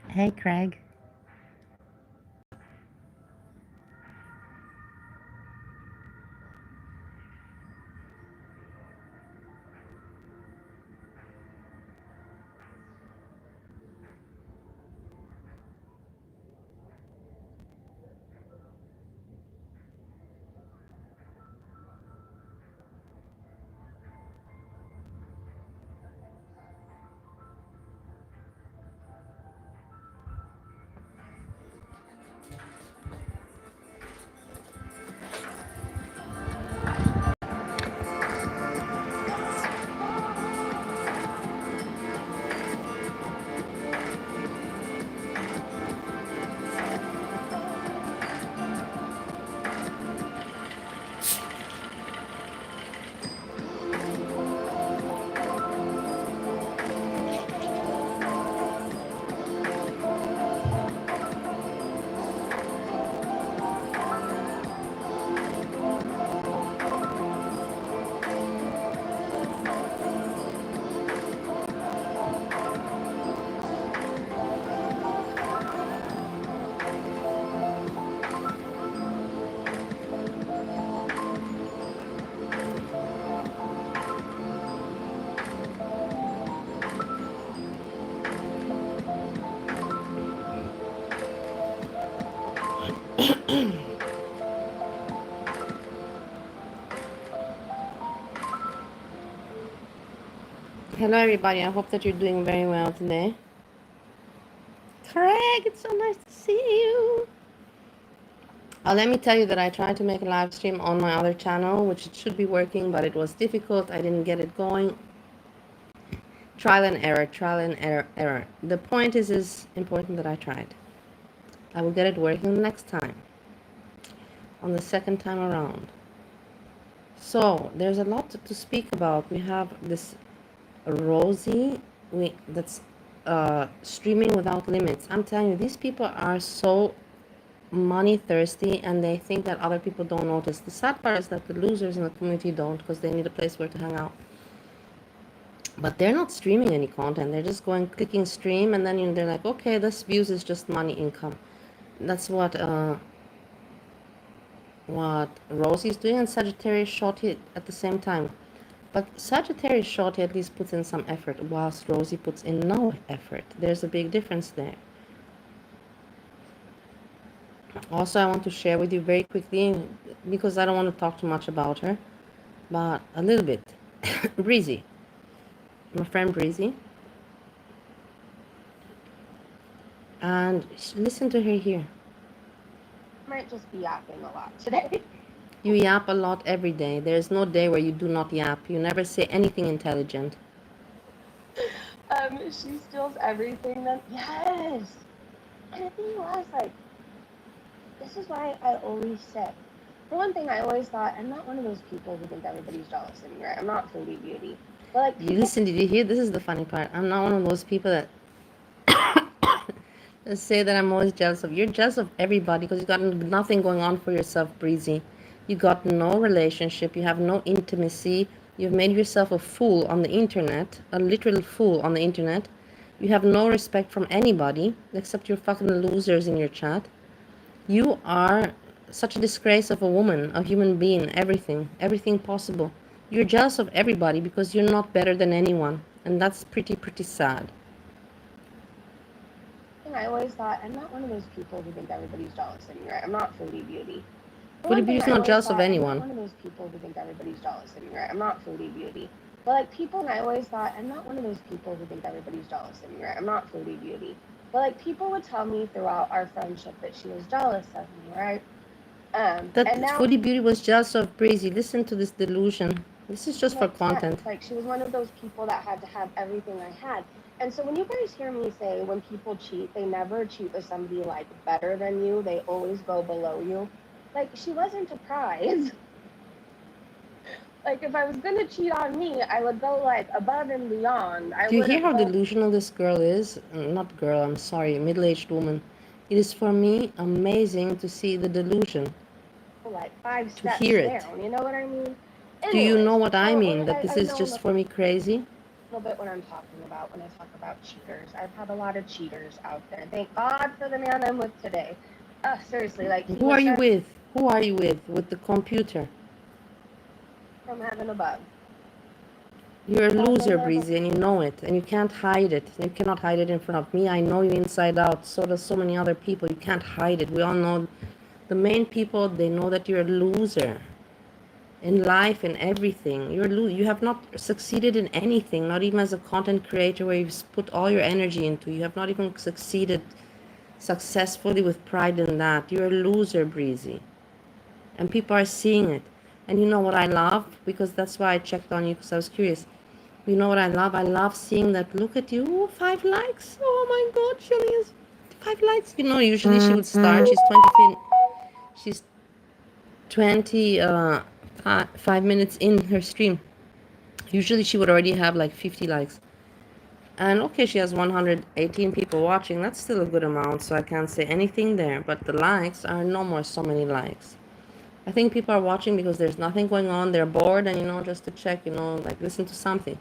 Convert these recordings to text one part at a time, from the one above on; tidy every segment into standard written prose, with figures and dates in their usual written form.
Hey, Craig. Hello, everybody. I hope that you're doing very well today. Craig, it's so nice to see you. Let me tell you that I tried to make a live stream on my other channel, which it should be working, but it was difficult. I didn't get it going. Trial and error, trial and error. The point is important that I tried. I will get it working next time, on the second time around. So there's a lot to speak about. We have this ROSIE that's streaming without limits. I'm telling you, these people are so money thirsty, and they think that other people don't notice. The sad part is that the losers in the community don't, because they need a place where to hang out. But they're not streaming any content. They're just clicking stream, and then they're like, okay, this views is just money income. That's what Rosie is doing, and Sagittarius Shorty at the same time. But Sagittarius Shorty at least puts in some effort, whilst Rosie puts in no effort. There's a big difference there. Also, I want to share with you very quickly, because I don't want to talk too much about her, but a little bit. Breezy. My friend Breezy. And listen to her here. Might just be yapping a lot today. You yap a lot every day. There's no day where you do not yap. You never say anything intelligent. She steals everything that, yes! And the thing was, like, this is why I always said, for one thing, I always thought, I'm not one of those people who think everybody's jealous of me, right? I'm not foodie beauty. But, like, You listen, did you hear? This is the funny part. I'm not one of those people that say that I'm always jealous of. You're jealous of everybody because you got nothing going on for yourself, Breezy. You got no relationship. You have no intimacy. You've made yourself a fool on the internet, a literal fool on the internet. You have no respect from anybody except your fucking losers in your chat. You are such a disgrace of a woman, a human being, everything possible. You're jealous of everybody because you're not better than anyone, and that's pretty sad. I always thought, I'm not one of those people who think everybody's jealous of me, right? I'm not foodie beauty. Foodie Beauty's not jealous of anyone. I'm not one of those people who think everybody's jealous of me, right? I'm not foodie beauty. But, like, people, and I always thought, I'm not one of those people who think everybody's jealous of me, right? I'm not foodie beauty. But, like, people would tell me throughout our friendship that she was jealous of me, right? That now, Foodie Beauty was jealous of Breezy. Listen to this delusion. This is just for content. Like, she was one of those people that had to have everything I had. And so when you guys hear me say when people cheat, they never cheat with somebody, like, better than you. They always go below you. Like, she wasn't a prize. Like, if I was going to cheat on me, I would go, like, above and beyond. Do you hear how delusional this girl is? Not girl, I'm sorry, middle-aged woman. It is for me amazing to see the delusion, like 5 to steps hear it. down. You know what I mean? Do you know Anyways, what I mean? That this I is know just for me crazy? a little bit what I'm talking about when I talk about cheaters. I've had a lot of cheaters out there. Thank God for the man I'm with today. Seriously, like he Who are was you sent with? Who are you with? With the computer? from heaven above. You're a I've been loser, there Breezy, and you know it. And you can't hide it. You cannot hide it in front of me. I know you inside out. So does so many other people. You can't hide it. We all know the main people, they know that you're a loser. In life, in everything. You have not succeeded in anything, not even as a content creator where you've put all your energy into. You have not even succeeded successfully with pride in that. You're a loser, Breezy. And people are seeing it. And you know what I love? Because that's why I checked on you, because I was curious. You know what I love? I love seeing that. Look at you. Ooh, 5 likes. Oh my God, she only has 5 likes. You know, usually she would start. She's 5 minutes in her stream. Usually she would already have like 50 likes. And okay, she has 118 people watching. That's still a good amount, so I can't say anything there. But the likes are no more so many likes. I think people are watching because there's nothing going on. They're bored and, just to check, like listen to something.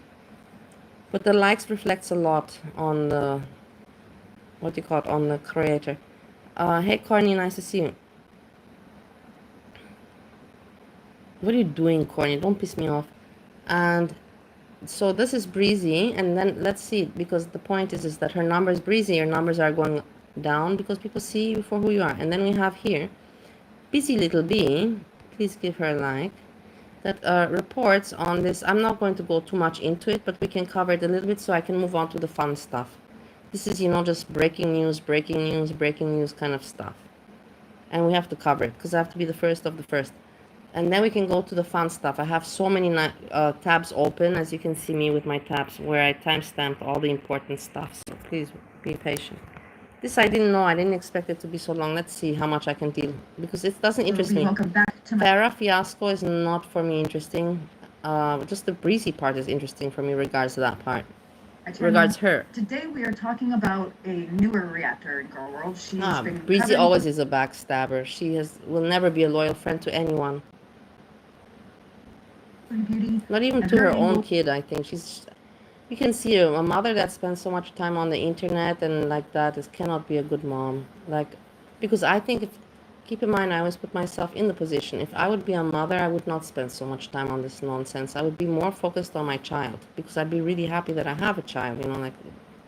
But the likes reflects a lot on the, what do you call it, on the creator. Hey, Corny, nice to see you. What are you doing, Corny? Don't piss me off. And so this is Breezy, and then let's see, because the point is that her numbers, Breezy, your numbers are going down because people see you for who you are. And then we have here, Busy Little Bee, please give her a like, that reports on this. I'm not going to go too much into it, but we can cover it a little bit so I can move on to the fun stuff. This is, just breaking news kind of stuff. And we have to cover it because I have to be the first of the first. And then we can go to the fun stuff. I have so many tabs open, as you can see me with my tabs, where I timestamped all the important stuff. So please be patient. This I didn't know. I didn't expect it to be so long. Let's see how much I can deal, because it doesn't interest me. Welcome back to my Farah fiasco is not for me interesting. Just the Breezy part is interesting for me regards to that part. channel. Regards her. Today we are talking about a newer reactor in Girl World. She's been Breezy covering always is a backstabber. She will never be a loyal friend to anyone. beauty. Not even and to her evil- own kid, I think. You can see a mother that spends so much time on the internet and like that cannot be a good mom. Because I think, keep in mind, I always put myself in the position. If I would be a mother, I would not spend so much time on this nonsense. I would be more focused on my child, because I'd be really happy that I have a child,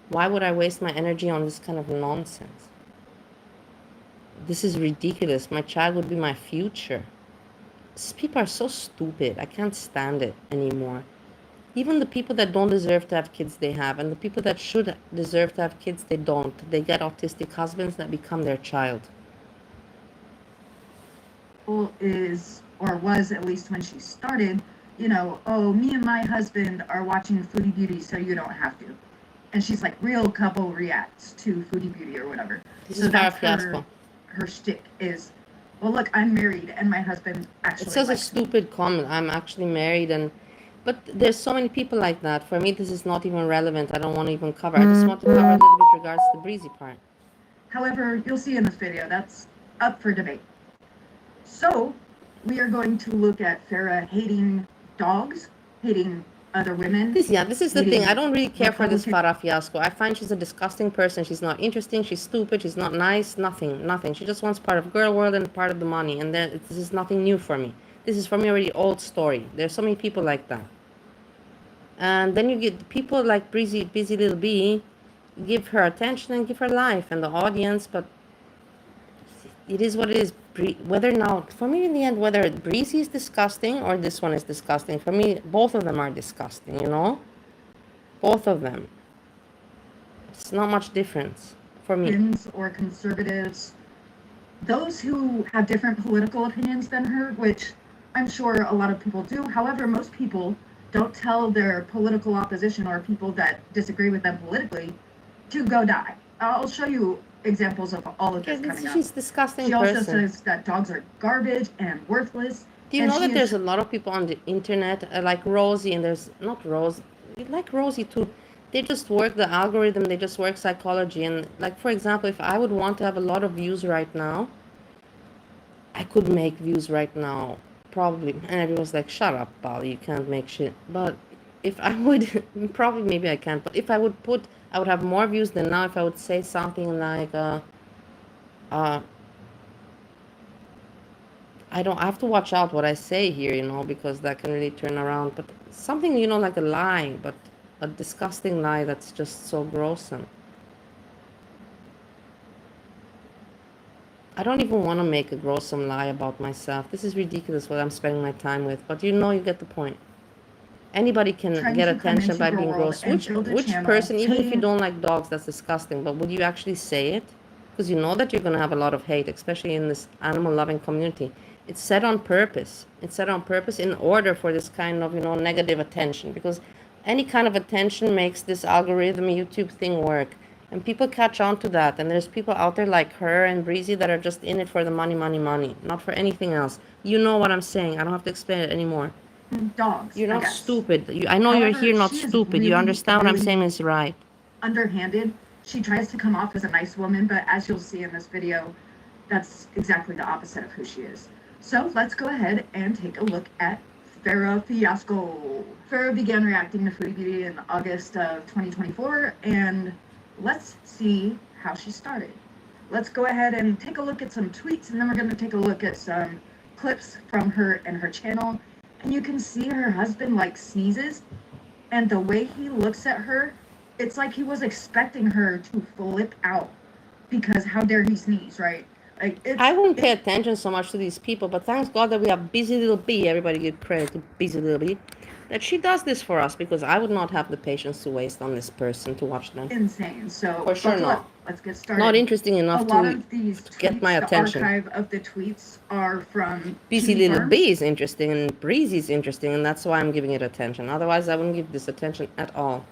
why would I waste my energy on this kind of nonsense? This is ridiculous. My child would be my future. These people are so stupid. I can't stand it anymore. Even the people that don't deserve to have kids, they have. And the people that should deserve to have kids, they don't. They get autistic husbands that become their child. Is, or was at least when she started, oh, me and my husband are watching Foodie Beauty, so you don't have to. And she's like, real couple reacts to Foodie Beauty or whatever. This so is that's fiasco. Her shtick is, well, look, I'm married and my husband actually. It says a stupid comment. I'm actually married, but there's so many people like that. For me, this is not even relevant. I don't want to even cover. I just want to cover a little bit regards to the Breezy part. However, you'll see in this video that's up for debate. So we are going to look at Farah hating dogs, hating other women. This is the thing. I don't really care for this Farah fiasco. I find she's a disgusting person. She's not interesting. She's stupid. She's not nice. Nothing. She just wants part of girl world and part of the money. And then this is nothing new for me. This is for me already old story. There's so many people like that. And then you get people like Busy Little Bee, give her attention and give her life and the audience. But it is what it is. Whether now, for me in the end, whether Breezy is disgusting or this one is disgusting, for me, both of them are disgusting, Both of them. It's not much difference for me. Or conservatives, those who have different political opinions than her, which I'm sure a lot of people do. However, most people don't tell their political opposition or people that disagree with them politically to go die. I'll show you examples of all of this coming up. She's disgusting She person. also says that dogs are garbage and worthless. Do you know that there's a lot of people on the internet like Rosie, and there's not Rose, like Rosie too, They just work the algorithm, they just work psychology. And like, for example, if I would want to have a lot of views right now, I could make views right now, probably. And everyone's like, shut up, Bali, you can't make shit. But if I would, probably maybe I can't, but if I would put, I would have more views than now if I would say something like, I have to watch out what I say here, because that can really turn around. But something, like a lie, but a disgusting lie that's just so gross. And I don't even want to make a gruesome lie about myself. This is ridiculous what I'm spending my time with, but you get the point. Anybody can Trying get to come attention into by your being world gross. and Which build a which channel, person, even if you saying- don't like dogs, that's disgusting, but would you actually say it? Because you know that you're going to have a lot of hate, especially in this animal-loving community. It's set on purpose. It's set on purpose in order for this kind of, negative attention, because any kind of attention makes this algorithm YouTube thing work. And people catch on to that. And there's people out there like her and Breezy that are just in it for the money, money, money, not for anything else. You know what I'm saying. I don't have to explain it anymore. Dogs. You're I not guess. stupid. I know you're However, here not she is stupid. You really, understand what I'm really saying is right. Underhanded. She tries to come off as a nice woman, but as you'll see in this video, that's exactly the opposite of who she is. So let's go ahead and take a look at Farrah Fiasco. Farrah began reacting to Foodie Beauty in August of 2024, and let's see how she started. Let's go ahead and take a look at some tweets, and then we're going to take a look at some clips from her and her channel. And you can see her husband like sneezes, and the way he looks at her, it's like he was expecting her to flip out, because how dare he sneeze, right? Like I wouldn't pay attention so much to these people, but thanks God that we have Busy Little Bee. Everybody give credit to Busy Little Bee. That she does this for us, because I would not have the patience to waste on this person to watch them. Insane. So for sure not. Let's get started. Not interesting enough a lot to of these tweets, get my attention. The archive of the tweets are from Busy Little Bee is interesting, and Breezy is interesting, and that's why I'm giving it attention. Otherwise, I wouldn't give this attention at all.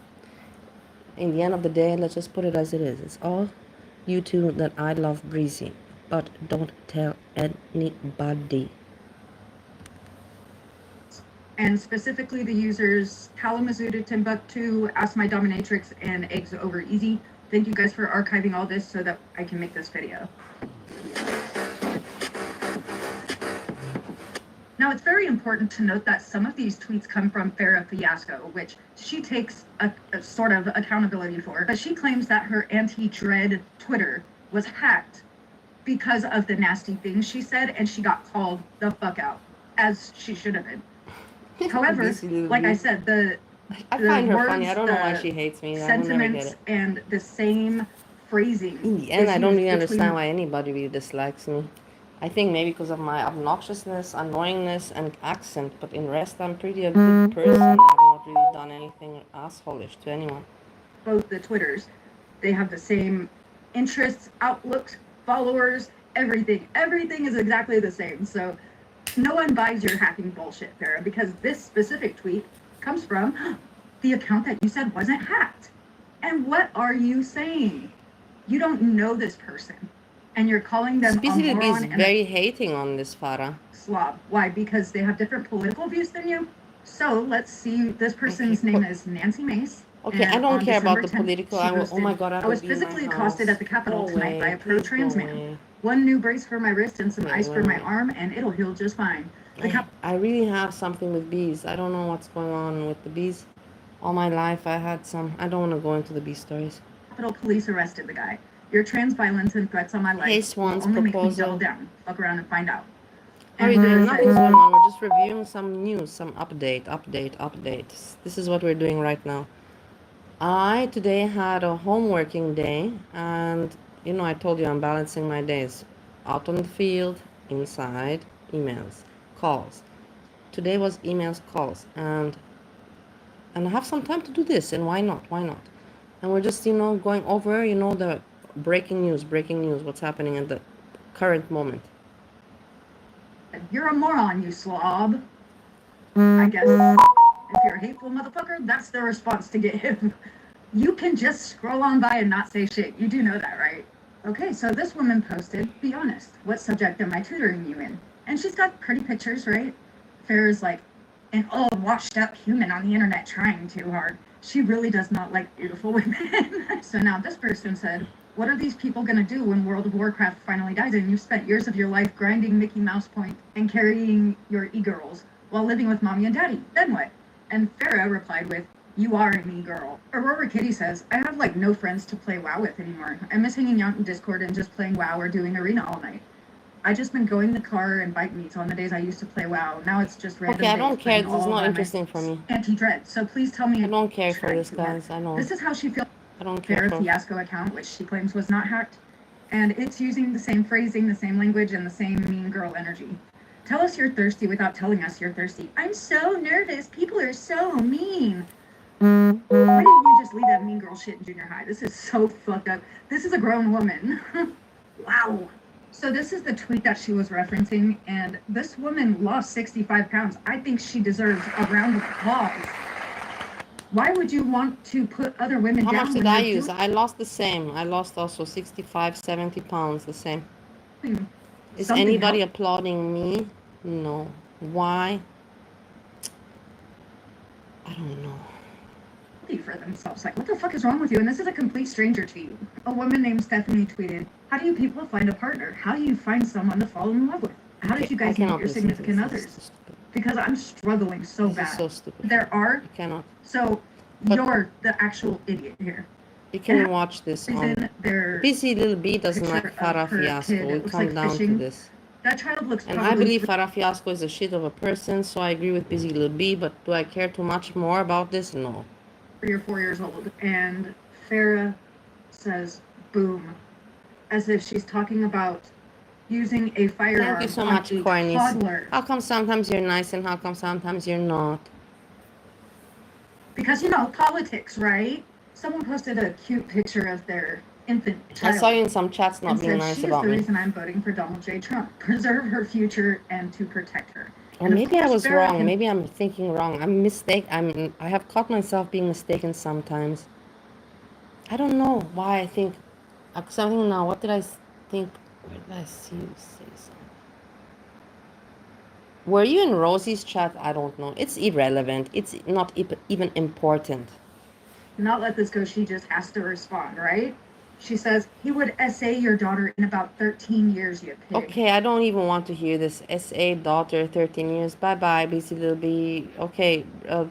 In the end of the day, let's just put it as it is. It's all you two that I love Breezy, but don't tell anybody. And specifically the users Kalamazoo to Timbuktu, Ask My Dominatrix, and Eggs Over Easy. Thank you guys for archiving all this so that I can make this video. Now, it's very important to note that some of these tweets come from Farrah Fiasco, which she takes a sort of accountability for. But she claims that her anti-dread Twitter was hacked because of the nasty things she said, and she got called the fuck out, as she should have been. However, like I said, I find her funny. I don't know why she hates me. Sentiments and the same phrasing. In the end, I don't really understand why anybody really dislikes me. I think maybe because of my obnoxiousness, annoyingness, and accent. But in rest, I'm pretty a good person. I've not really done anything assholish to anyone. Both the Twitters, they have the same interests, outlooks, followers, everything. Everything is exactly the same. So no one buys your hacking bullshit, Farrah, because this specific tweet comes from the account that you said wasn't hacked. And what are you saying? You don't know this person, and you're calling them a moron and very hating on this Farrah. Slob. Why? Because they have different political views than you? So let's see. This person's name is Nancy Mace. Okay, I don't care about the political. Oh my God, I was physically accosted at the Capitol tonight by a pro-trans man. One new brace for my wrist and some ice for my arm, and it'll heal just fine. I really have something with bees. I don't know what's going on with the bees. All my life I had some. I don't want to go into the bee stories. Capitol Police arrested the guy. Your trans violence and threats on my life Hey, Swan's will only proposal. make me double down. Fuck around and find out. How are you doing? Nothing's going on. We're just reviewing some news, some updates. This is what we're doing right now. I today had a homeworking day, and I told you I'm balancing my days. Out on the field, inside, emails, calls. Today was emails, calls, and I have some time to do this, and why not? And we're just, going over, the breaking news, what's happening at the current moment. You're a moron, you slob. I guess if you're a hateful motherfucker, that's the response to get him. You can just scroll on by and not say shit. You do know that, right? Okay, so this woman posted, be honest, what subject am I tutoring you in? And she's got pretty pictures, right? Farrah's like an old washed up human on the internet trying too hard. She really does not like beautiful women. So now this person said, what are these people going to do when World of Warcraft finally dies and you've spent years of your life grinding Mickey Mouse Point and carrying your e-girls while living with mommy and daddy? Then what? And Farah replied with, you are an e-girl. Aurora Kitty says, I have like no friends to play WoW with anymore. I miss hanging out in Discord and just playing WoW or doing arena all night. I just been going to car and bike meets on the days I used to play WoW. Now it's just random Okay, I days don't care. playing This is all not by interesting for me. Anti-dread. So please tell me. I don't care for Tried this, too hard. guys. I know. This is how she feels. I don't care Their for. fiasco account, which she claims was not hacked, and it's using the same phrasing, the same language, and the same mean girl energy. Tell us you're thirsty without telling us you're thirsty. I'm so nervous. People are so mean. Why didn't you just leave that mean girl shit in junior high? This is so fucked up. This is a grown woman. Wow. So this is the tweet that she was referencing, and this woman lost 65 pounds. I think she deserves a round of applause. Why would you want to put other women down? How much did I use? I lost the same. I lost also 65, 70 pounds, the same. Is anybody applauding me? No. Why? I don't know. For themselves, like, what the fuck is wrong with you? And this is a complete stranger to you. A woman named Stephanie tweeted, how do you people find a partner? How do you find someone to fall in love with? How did you guys meet your significant others? Because I'm struggling so bad. This is so stupid. There are. You cannot. So you're the actual idiot here. You can watch this on. Busy Little B doesn't like Farah Fiasco. We come down to this. That child looks. And I believe Farah Fiasco is a shit of a person, so I agree with Busy Little B, but do I care too much more about this? No. 3 or 4 years old, and Farah says, boom, as if she's talking about using a firearm. Thank you so much, Corny. How come sometimes you're nice and how come sometimes you're not? Because, you know, politics, right? Someone posted a cute picture of their infant child. I saw you in some chats not being nice about me. She is the reason I'm voting for Donald J. Trump. Preserve her future and to protect her. Or maybe I was wrong. Maybe I'm thinking wrong. I have caught myself being mistaken sometimes. I don't know why I think something now. What did I think? Where did I see you say something? Were you in Rosie's chat? I don't know. It's irrelevant. It's not even important. Not let this go. She just has to respond, right? She says, he would SA your daughter in about 13 years, you pig. Okay, I don't even want to hear this. SA daughter, 13 years. Bye-bye, Busy Little B. Okay,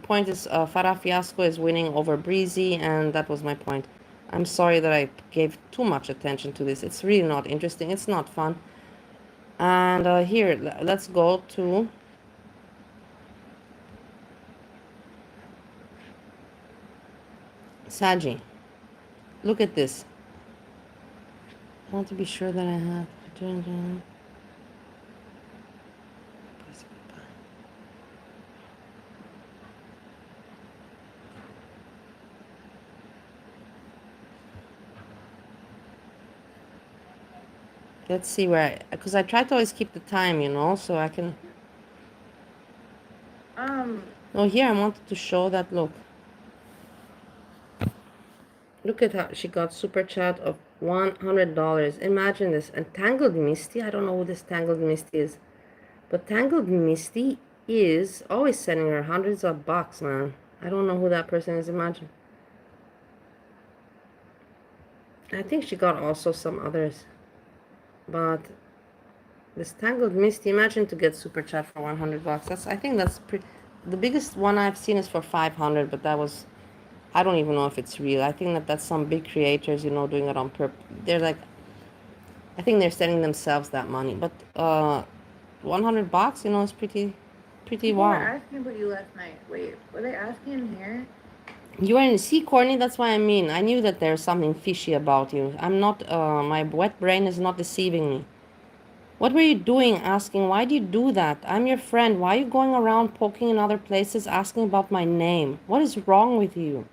point is, Farah Fiasco is winning over Breezy, and that was my point. I'm sorry that I gave too much attention to this. It's really not interesting. It's not fun. And here, let's go to... SAGI. Look at this. I want to be sure that I have turned on. Let's see where, because I try to always keep the time, you know, so I can. Oh, here I wanted to show that. Look at how she got super chat of $100. Imagine this. And Tangled Misty, I don't know who this Tangled Misty is, but Tangled Misty is always sending her hundreds of bucks, man. I don't know who that person is. Imagine. I think she got also some others, but this Tangled Misty, imagine to get super chat for 100 bucks. I think that's the biggest one I've seen is for 500, but that was, I don't even know if it's real. I think that's some big creators, you know, doing it on purpose. They're like, I think they're sending themselves that money. But 100 bucks, you know, is pretty wow. They were asking about you last night. Wait, were they asking here? You are in sea, Courtney. That's what I mean. I knew that there's something fishy about you. I'm not. My wet brain is not deceiving me. What were you doing? Asking, why do you do that? I'm your friend. Why are you going around poking in other places, asking about my name? What is wrong with you?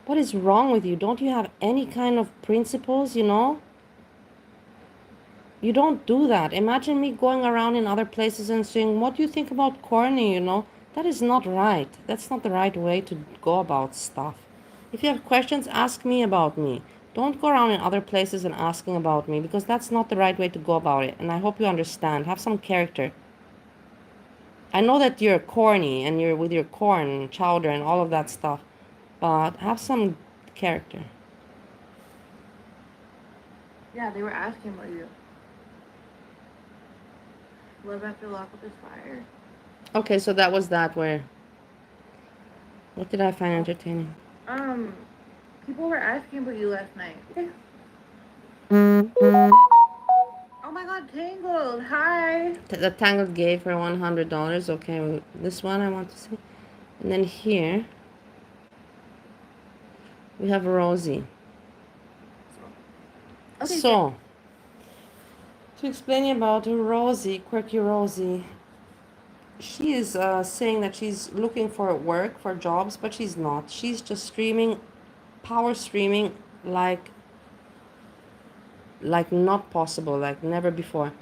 What is wrong with you? Don't you have any kind of principles, you know? You don't do that. Imagine me going around in other places and saying, what do you think about Courtney, you know? That is not right. That's not the right way to go about stuff. If you have questions, ask me about me. Don't go around in other places and asking about me, because that's not the right way to go about it. And I hope you understand. Have some character. I know that you're corny and you're with your corn chowder and all of that stuff, but have some character. Yeah, they were asking about you. Live after lock up is fire. Okay, so that was that where. What did I find entertaining? People were asking about you last night. Oh my god, Tangled, hi! The Tangled gave her $100. Okay, this one I want to see. And then here, we have Rosie. Okay, So, to explain about Rosie, quirky Rosie, she is saying that she's looking for work, for jobs, but she's not. She's just streaming, power streaming like not possible, like never before.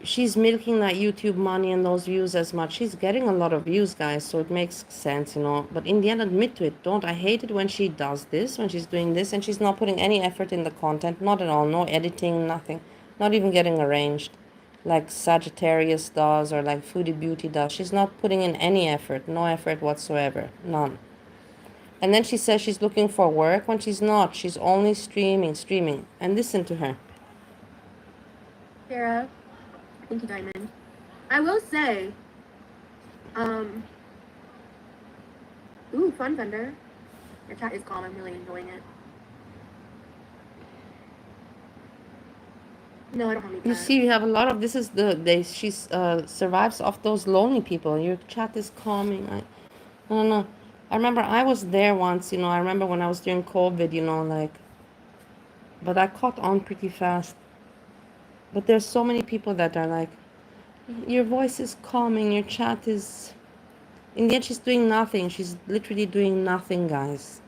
She's milking that YouTube money and those views as much. She's getting a lot of views, guys, so it makes sense, you know. But in the end, admit to it. Don't. I hate it when she does this, when she's doing this, and she's not putting any effort in the content. Not at all. No editing, nothing. Not even getting arranged like Sagittarius does or like Foodie Beauty does. She's not putting in any effort. No effort whatsoever. None. And then she says she's looking for work when she's not. She's only streaming. And listen to her. Sarah, thank you, Diamond. I will say, ooh, fun vendor. Your chat is calm. I'm really enjoying it. No, I don't have any. You see, we have a lot of this. Is she survives off those lonely people. Your chat is calming. I don't know. I remember I was there once. You know, I remember when I was during COVID. You know, like, but I caught on pretty fast. But there's so many people that are like, your voice is calming. Your chat is. In the end, she's doing nothing. She's literally doing nothing, guys.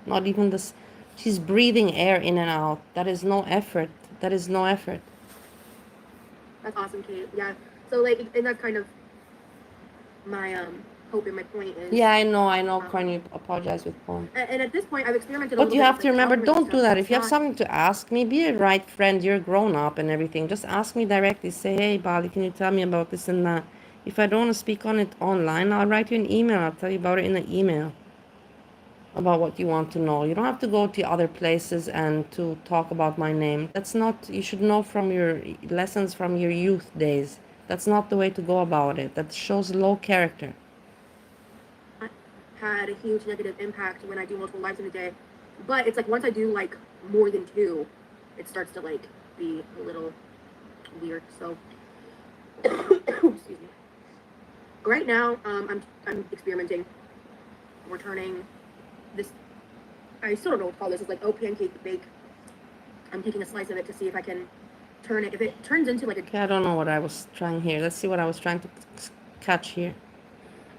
Not even this. She's breathing air in and out. That is no effort. That is no effort. That's awesome, Kate. Yeah. So like, and that's kind of my hope and my point is. Yeah, I know. Corny, apologize with porn. And at this point, I've experimented. But you have to remember, don't do that. If you have something to ask me, be a right friend. You're grown up and everything. Just ask me directly. Say, hey, Bali, can you tell me about this and that? If I don't want to speak on it online, I'll write you an email. I'll tell you about it in an email. About what you want to know. You don't have to go to other places and to talk about my name. That's not, you should know from your lessons from your youth days. That's not the way to go about it. That shows low character. Had a huge negative impact when I do multiple lives in a day. But it's like once I do like more than 2, it starts to like be a little weird. So excuse me. Right now, I'm experimenting. We're turning this, I still don't know what to call this. It's like pancake bake. I'm taking a slice of it to see if I can turn it. If it turns into like a... Okay, I don't know what I was trying here. Let's see what I was trying to catch here.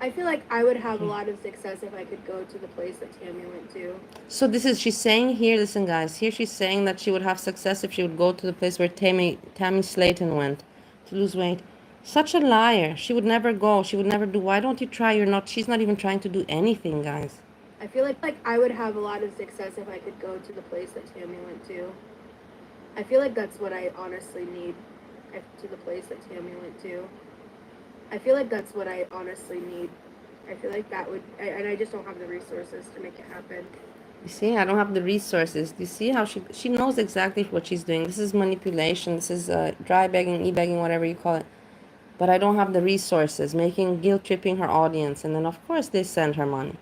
I feel like I would have a lot of success if I could go to the place that Tammy went to. So this is, she's saying here, listen guys, here she's saying that she would have success if she would go to the place where Tammy Slayton went to lose weight. Such a liar. She would never go. She would never do. Why don't you try? She's not even trying to do anything, guys. I feel like I would have a lot of success if I could go to the place that Tammy went to. I feel like that's what I honestly need. To the place that Tammy went to. I feel like that's what I honestly need. I feel like that would, and I just don't have the resources to make it happen. You see, I don't have the resources. You see how she knows exactly what she's doing. This is manipulation. This is dry begging, e-begging, whatever you call it. But I don't have the resources, guilt-tripping her audience. And then, of course, they send her money.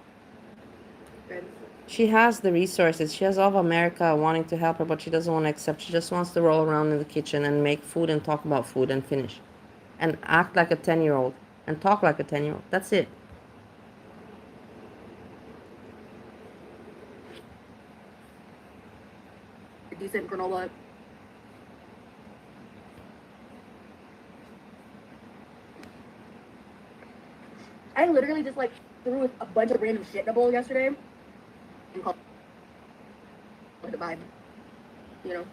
Good. She has the resources. She has all of America wanting to help her, but she doesn't want to accept. She just wants to roll around in the kitchen and make food and talk about food and finish. And act like a 10-year-old. And talk like a 10-year-old. That's it. Decent granola. I literally just like threw a bunch of random shit in a bowl yesterday and called it a vibe, you know.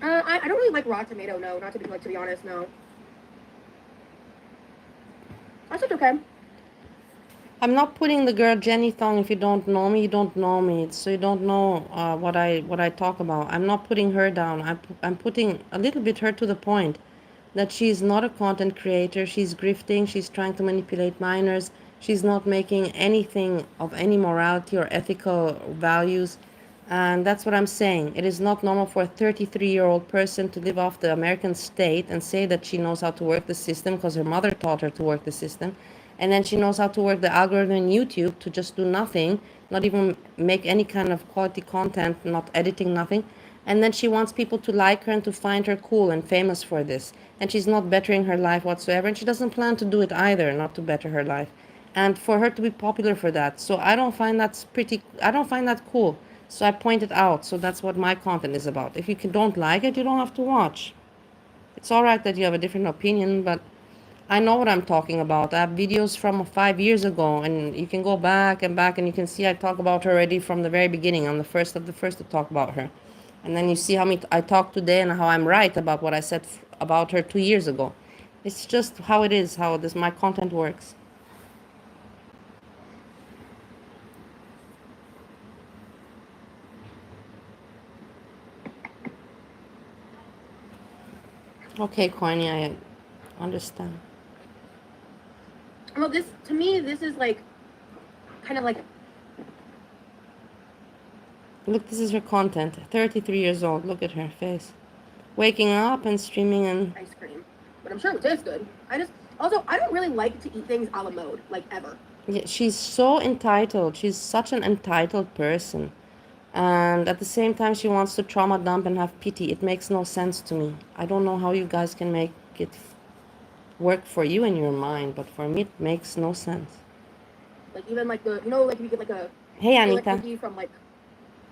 I don't really like raw tomato. No, not to be honest. No, that's just okay. I'm not putting the girl Jenny Thong. If you don't know me, you don't know me. So you don't know what I talk about. I'm not putting her down. I'm putting a little bit her to the point. that she's not a content creator. She's grifting. She's trying to manipulate minors. She's not making anything of any morality or ethical values. And that's what I'm saying. It is not normal for a 33-year-old person to live off the American state and say that she knows how to work the system because her mother taught her to work the system. And then she knows how to work the algorithm in YouTube to just do nothing, not even make any kind of quality content, not editing, nothing. And then she wants people to like her and to find her cool and famous for this. And she's not bettering her life whatsoever. And she doesn't plan to do it either, not to better her life. And for her to be popular for that. So I don't find that cool. So I point it out. So that's what my content is about. If you don't like it, you don't have to watch. It's all right that you have a different opinion, but I know what I'm talking about. I have videos from 5 years ago, and you can go back and back, and you can see I talk about her already from the very beginning. I'm the first of the first to talk about her. And then you see how I talk today and how I'm right about what I said about her 2 years ago. It's just how it is, how my content works. Okay, Courtney, I understand. Well, to me, this is like, kind of like. Look, this is her content. 33 years old. Look at her face. Waking up and streaming and ice cream. But I'm sure it would taste good. I don't really like to eat things a la mode, like ever. Yeah, she's so entitled. She's such an entitled person. And at the same time, she wants to trauma dump and have pity. It makes no sense to me. I don't know how you guys can make it work for you in your mind, but for me, it makes no sense. Like even like like you get like a hey, Anita, cookie from like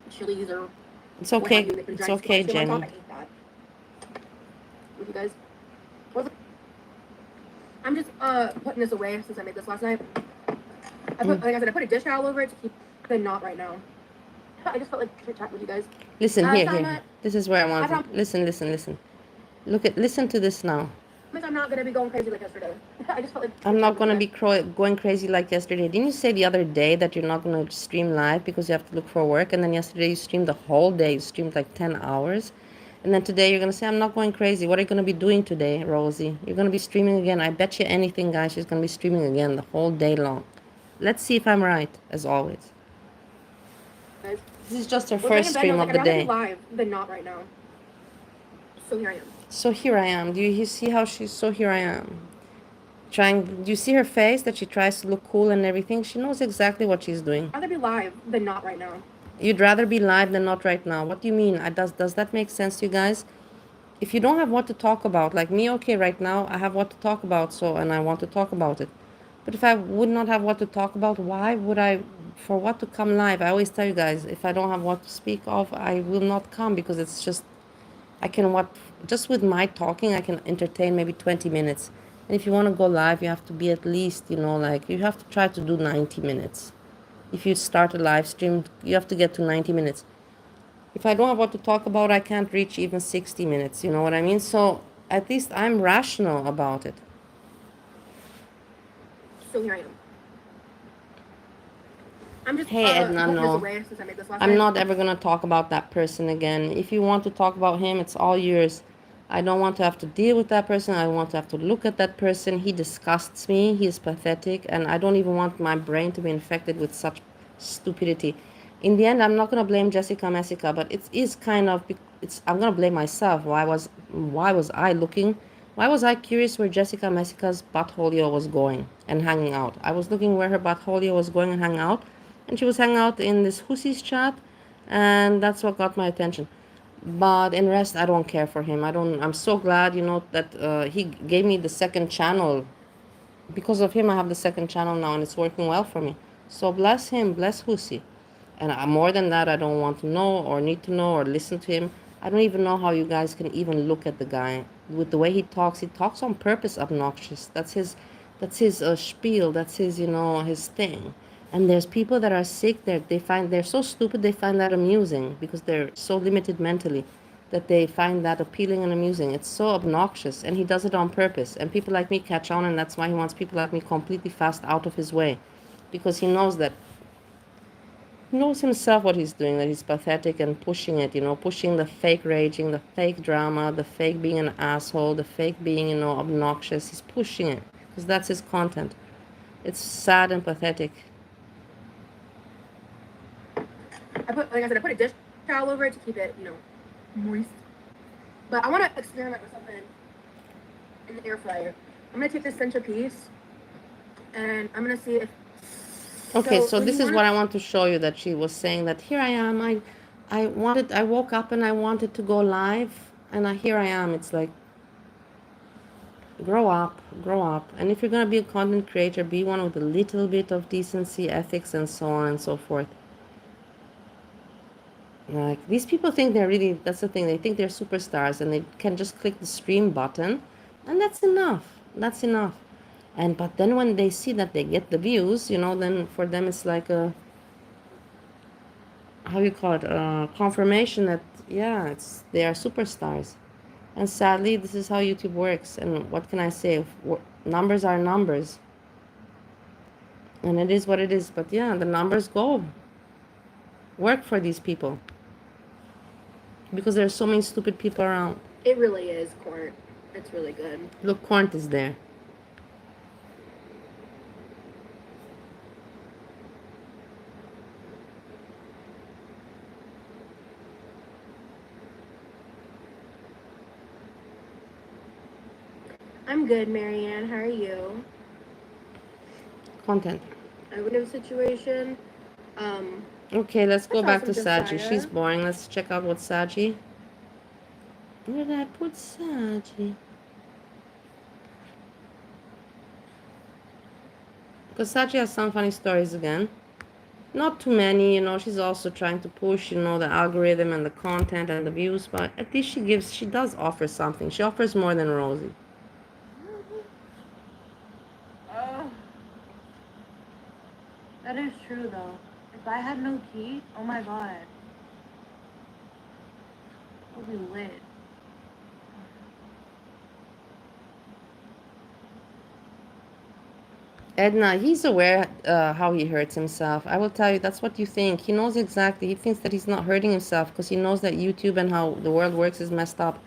Chili's or. It's okay. It's okay, Jenny. I hate that. With you guys. I'm just putting this away since I made this last night. Like I said, I put a dish towel over it to keep the knot right now. I just felt like to chat with you guys. Listen, here. This is where I want to listen. Listen to this now. I'm not gonna be going crazy like yesterday. I just felt like I'm not gonna be going crazy like yesterday. Didn't you say the other day that you're not gonna stream live because you have to look for work? And then yesterday you streamed the whole day. You streamed like 10 hours. And then today you're gonna say, I'm not going crazy. What are you gonna be doing today, Rosie? You're gonna be streaming again. I bet you anything, guys, she's gonna be streaming again the whole day long. Let's see if I'm right, as always. This is just her first stream of the day. I'd rather be live than not right now. So here I am. So here I am. Do you see how she's so here I am? Do you see her face that she tries to look cool and everything? She knows exactly what she's doing. I'd rather be live than not right now. You'd rather be live than not right now. What do you mean? Does that make sense to you guys? If you don't have what to talk about, like me, okay, right now I have what to talk about, and I want to talk about it. But if I would not have what to talk about, why would I, for what to come live? I always tell you guys, if I don't have what to speak of, I will not come, because it's just, just with my talking, I can entertain maybe 20 minutes. And if you want to go live, you have to be at least, you have to try to do 90 minutes. If you start a live stream, you have to get to 90 minutes. If I don't have what to talk about, I can't reach even 60 minutes. You know what I mean? So at least I'm rational about it. So here I am. I'm just, hey, Edna, no. I'm not ever going to talk about that person again. If you want to talk about him, it's all yours. I don't want to have to deal with that person. I want to have to look at that person. He disgusts me. He is pathetic. And I don't even want my brain to be infected with such stupidity. In the end, I'm not going to blame Jessica Messica, but it is kind of, I'm going to blame myself. Why was I looking? Why was I curious where Jessica Messica's buttholio was going and hanging out? I was looking where her buttholio was going and hanging out. And she was hanging out in this Hussie's chat. And that's what got my attention. But in rest, I don't care for him. I'm so glad, that he gave me the second channel. Because of him, I have the second channel now, and it's working well for me. So bless him, bless Hussie. And more than that, I don't want to know or need to know or listen to him. I don't even know how you guys can even look at the guy. With the way he talks on purpose obnoxious. That's his spiel. That's his, his thing. And there's people that are sick, they're so stupid, they find that amusing because they're so limited mentally that they find that appealing and amusing. It's so obnoxious, and he does it on purpose. And people like me catch on, and that's why he wants people like me completely fast out of his way, because he knows that knows himself what he's doing, that he's pathetic and pushing it, pushing the fake raging, the fake drama, the fake being an asshole, the fake being, obnoxious. He's pushing it because that's his content. It's sad and pathetic. Like I said, I put a dish towel over it to keep it, moist. But I want to experiment with something in the air fryer. I'm going to take this centerpiece and I'm going to see if... Okay, so this is what I want to show you, that she was saying that here I am, I woke up and I wanted to go live, and here I am. It's like, grow up. And if you're going to be a content creator, be one with a little bit of decency, ethics, and so on and so forth. Like, these people think they're really, that's the thing, they think they're superstars and they can just click the stream button and that's enough. But then when they see that they get the views, then for them it's like a, how you call it, confirmation that, yeah, they are superstars. And sadly, this is how YouTube works. And what can I say? Numbers are numbers. And it is what it is. But yeah, the numbers go. Work for these people. Because there are so many stupid people around. It really is, Court. It's really good. Look, Corn is there. I'm good, Marianne. How are you? Content. I would have a situation. Okay, let's go back to SAGI. Josiah. She's boring. Let's check out what SAGI. Where did I put SAGI? Because SAGI has some funny stories again. Not too many, she's also trying to push, the algorithm and the content and the views, but at least she does offer something. She offers more than Rosie. That is true, though. If I had no key, oh my god. It would be lit. Edna, he's aware how he hurts himself. I will tell you, that's what you think. He knows exactly. He thinks that he's not hurting himself because he knows that YouTube and how the world works is messed up.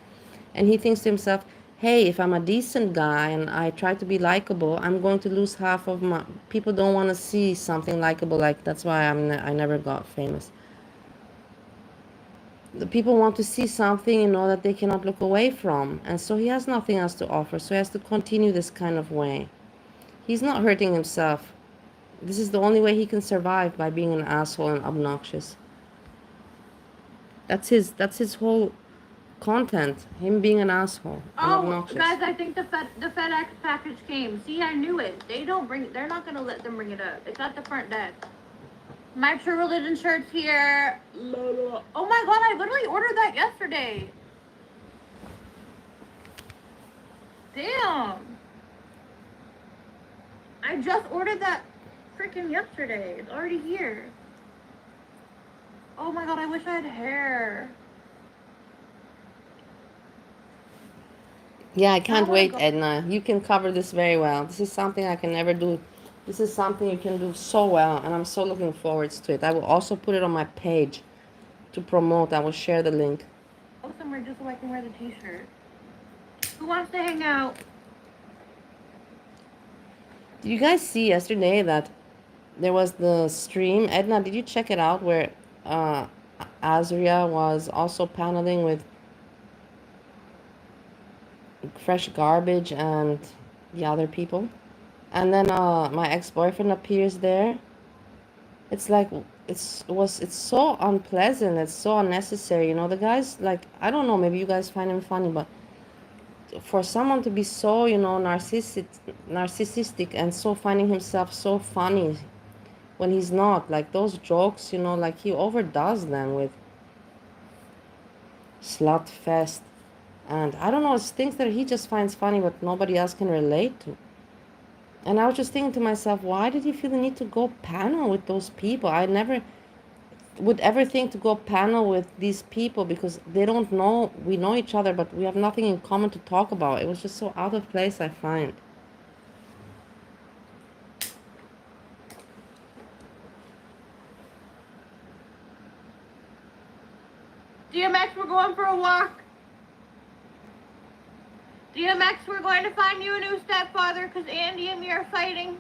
And he thinks to himself, hey, if I'm a decent guy and I try to be likable, I'm going to lose half of my... People don't want to see something likable. Like, that's why I never got famous. The people want to see something, that they cannot look away from. And so he has nothing else to offer. So he has to continue this kind of way. He's not hurting himself. This is the only way he can survive, by being an asshole and obnoxious. That's his whole content, him being an asshole and obnoxious. Guys, I think the FedEx package came. See, I knew it. They're not gonna let them bring it up. It's at the front desk. My True Religion shirt's here. Oh my god, I literally ordered that yesterday. Damn. I just ordered that freaking yesterday. It's already here. Oh my god, I wish I had hair. Yeah, I can't wait, Edna. You can cover this very well. This is something I can never do. This is something you can do so well, and I'm so looking forward to it. I will also put it on my page to promote. I will share the link. Oh, somewhere just so I can wear the t-shirt. Who wants to hang out? Did you guys see yesterday that there was the stream? Edna, did you check it out where Azria was also paneling with Fresh Garbage and the other people? And then my ex-boyfriend appears there. It's like, it's so unpleasant. It's so unnecessary. The guy's like, I don't know, maybe you guys find him funny, but for someone to be so, narcissistic and so finding himself so funny when he's not, like those jokes, like he overdoes them with slut fest. And I don't know, it's things that he just finds funny but nobody else can relate to. And I was just thinking to myself, why did he feel the need to go panel with those people? I never would ever think to go panel with these people because they don't know, we know each other, but we have nothing in common to talk about. It was just so out of place, I find. DMX, we're going for a walk. DMX, we're going to find you a new stepfather because Andy and me are fighting.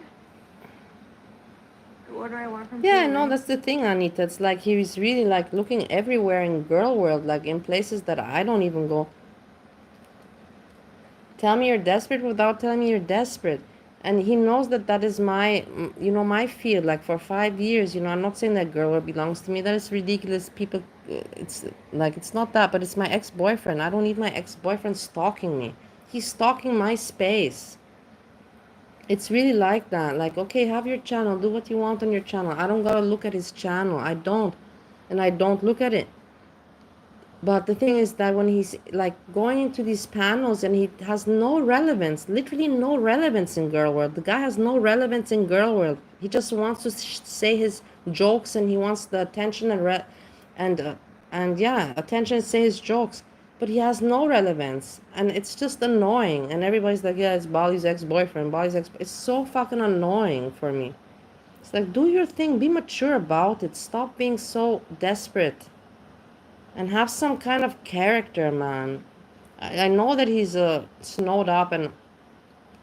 What do I want from Yeah, no, that's the thing, Anita. It's like he's really like looking everywhere in girl world, like in places that I don't even go. Tell me you're desperate without telling me you're desperate. And he knows that that is my, my field. Like for 5 years, I'm not saying that girl world belongs to me. That is ridiculous. People, it's like, it's not that, but it's my ex-boyfriend. I don't need my ex-boyfriend stalking me. He's stalking my space. It's really like that. Like, okay, have your channel. Do what you want on your channel. I don't gotta look at his channel. I don't. And I don't look at it. But the thing is that when he's like going into these panels and he has no relevance, literally no relevance in girl world. The guy has no relevance in girl world. He just wants to say his jokes and he wants the attention and yeah, attention and say his jokes. But he has no relevance and it's just annoying. And everybody's like, yeah, it's Bali's ex-boyfriend. It's so fucking annoying for me. It's like, do your thing. Be mature about it. Stop being so desperate. And have some kind of character, man. I know that he's snowed up and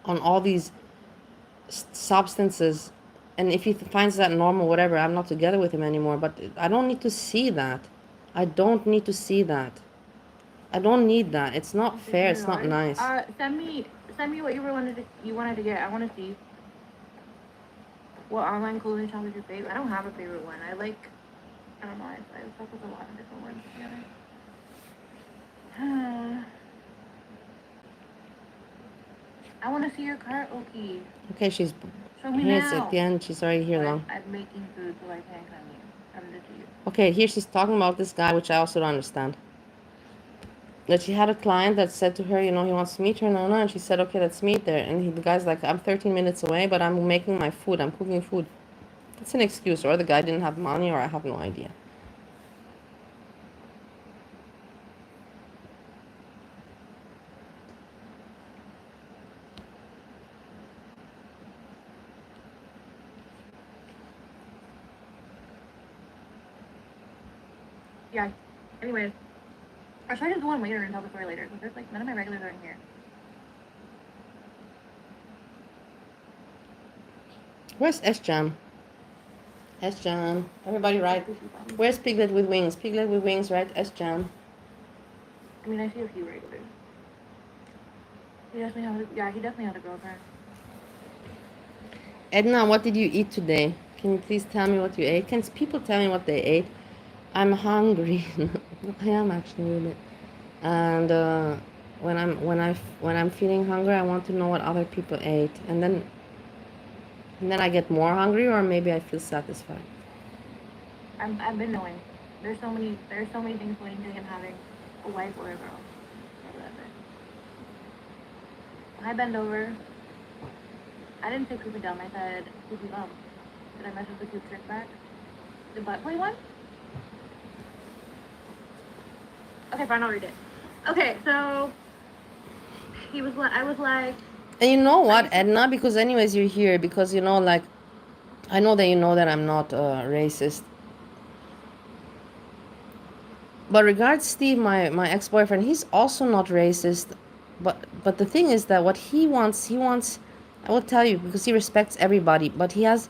on all these substances, and if he finds that normal, whatever, I'm not together with him anymore. But I don't need to see that. I don't need to see that. I don't need that. It's not fair. It's not nice. Send me what you wanted to get. I want to see what online clothing shop is your favorite. I don't have a favorite one. I don't know. I fuck with a lot of different ones together. I want to see your cart, Oki. Okay, she's Show me here. now. It's at the end. She's already here long. I'm making food, so I can't come you. I'm gonna do you. Okay, here she's talking about this guy, which I also don't understand. That she had a client that said to her, he wants to meet her, and she said, okay, let's meet there. And the guy's like, I'm 13 minutes away, but I'm making my food. I'm cooking food. That's an excuse, or the guy didn't have money, or I have no idea. Yeah. Anyways, or should I just go on later and tell the story later? Because there's like none of my regulars are in here. Where's S-Jam? S-Jam. Everybody right. Where's Piglet with Wings? Piglet with Wings, right? S-Jam. I mean, I see a few regulars. He definitely had a girlfriend. Edna, what did you eat today? Can you please tell me what you ate? Can people tell me what they ate? I'm hungry. I am actually a bit. And when I'm feeling hungry, I want to know what other people ate, and then I get more hungry, or maybe I feel satisfied. I've been knowing. There's so many things pointing to him having a wife or a girl. I bend over. I didn't say poopy dumb. I said poopy bum. Did I mess with the cute trick back? The butt play one? Okay, fine, I'll read it. Okay, so I was like. And you know what, Edna? Because anyways, you're here because like, I know that you know that I'm not racist. But regards Steve, my ex-boyfriend, he's also not racist. But the thing is that what he wants, I will tell you, because he respects everybody. But he has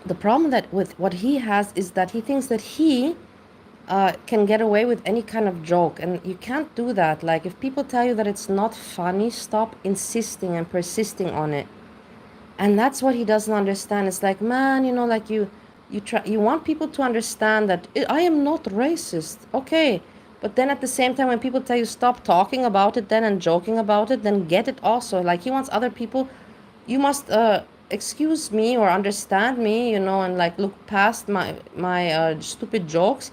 the problem that with what he has is that he thinks that he can get away with any kind of joke, and you can't do that. Like, if people tell you that it's not funny, stop insisting and persisting on it. And that's what he doesn't understand. It's like, man, like you want people to understand that I am not racist, okay, but then at the same time, when people tell you stop talking about it then and joking about it, then get it also. Like, he wants other people, you must excuse me or understand me, and like look past my stupid jokes.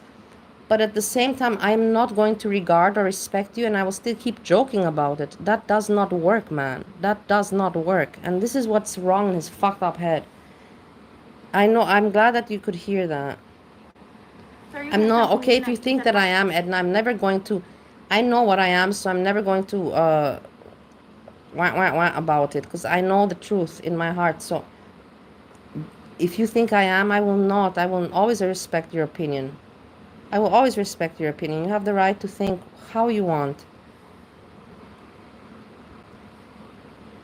But at the same time, I'm not going to regard or respect you, and I will still keep joking about it. That does not work, man. That does not work. And this is what's wrong in his fucked up head. I know. I'm glad that you could hear that. So I'm not okay if you think that I am, Edna. I'm never going to. I know what I am, so I'm never going to wah about it, because I know the truth in my heart. So if you think I am, I will not. I will always respect your opinion. I will always respect your opinion. You have the right to think how you want.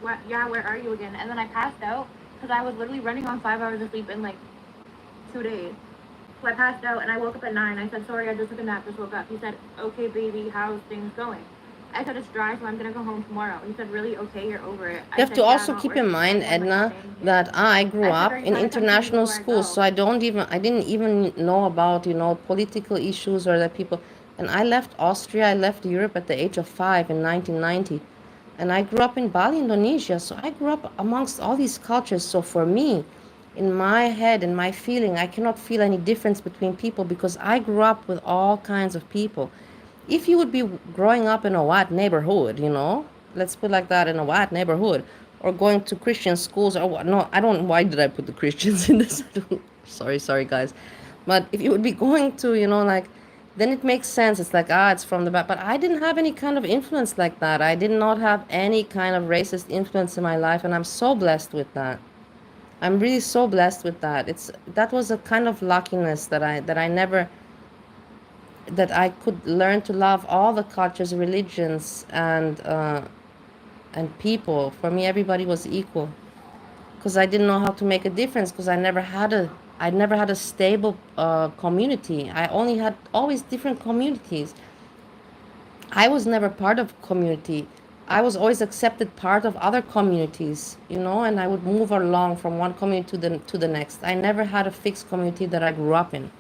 What? Yeah, where are you again? And then I passed out because I was literally running on 5 hours of sleep in like 2 days. So I passed out and I woke up at 9. I said, sorry, I just took a nap, just woke up. He said, okay, baby, how's things going? I said, it's dry, so I'm going to go home tomorrow. He said, really? Okay, you're over it. You have to also keep in mind, Edna, that I grew up in international schools, so I didn't even know about, political issues or that people, and I left Austria, I left Europe at the age of 5 in 1990, and I grew up in Bali, Indonesia, so I grew up amongst all these cultures. So for me, in my head and my feeling, I cannot feel any difference between people because I grew up with all kinds of people. If you would be growing up in a white neighborhood, let's put like that, in a white neighborhood, or going to Christian schools, or what? No, I don't. Why did I put the Christians in this? Sorry, guys. But if you would be going to, then it makes sense. It's like, it's from the back. But I didn't have any kind of influence like that. I did not have any kind of racist influence in my life, and I'm so blessed with that. I'm really so blessed with that. That was a kind of luckiness that I never, that I could learn to love all the cultures, religions, and people. For me, everybody was equal because I didn't know how to make a difference because I never had a stable community. I only had always different communities. I was never part of community. I was always accepted part of other communities, and I would move along from one community to the next. I never had a fixed community that I grew up in.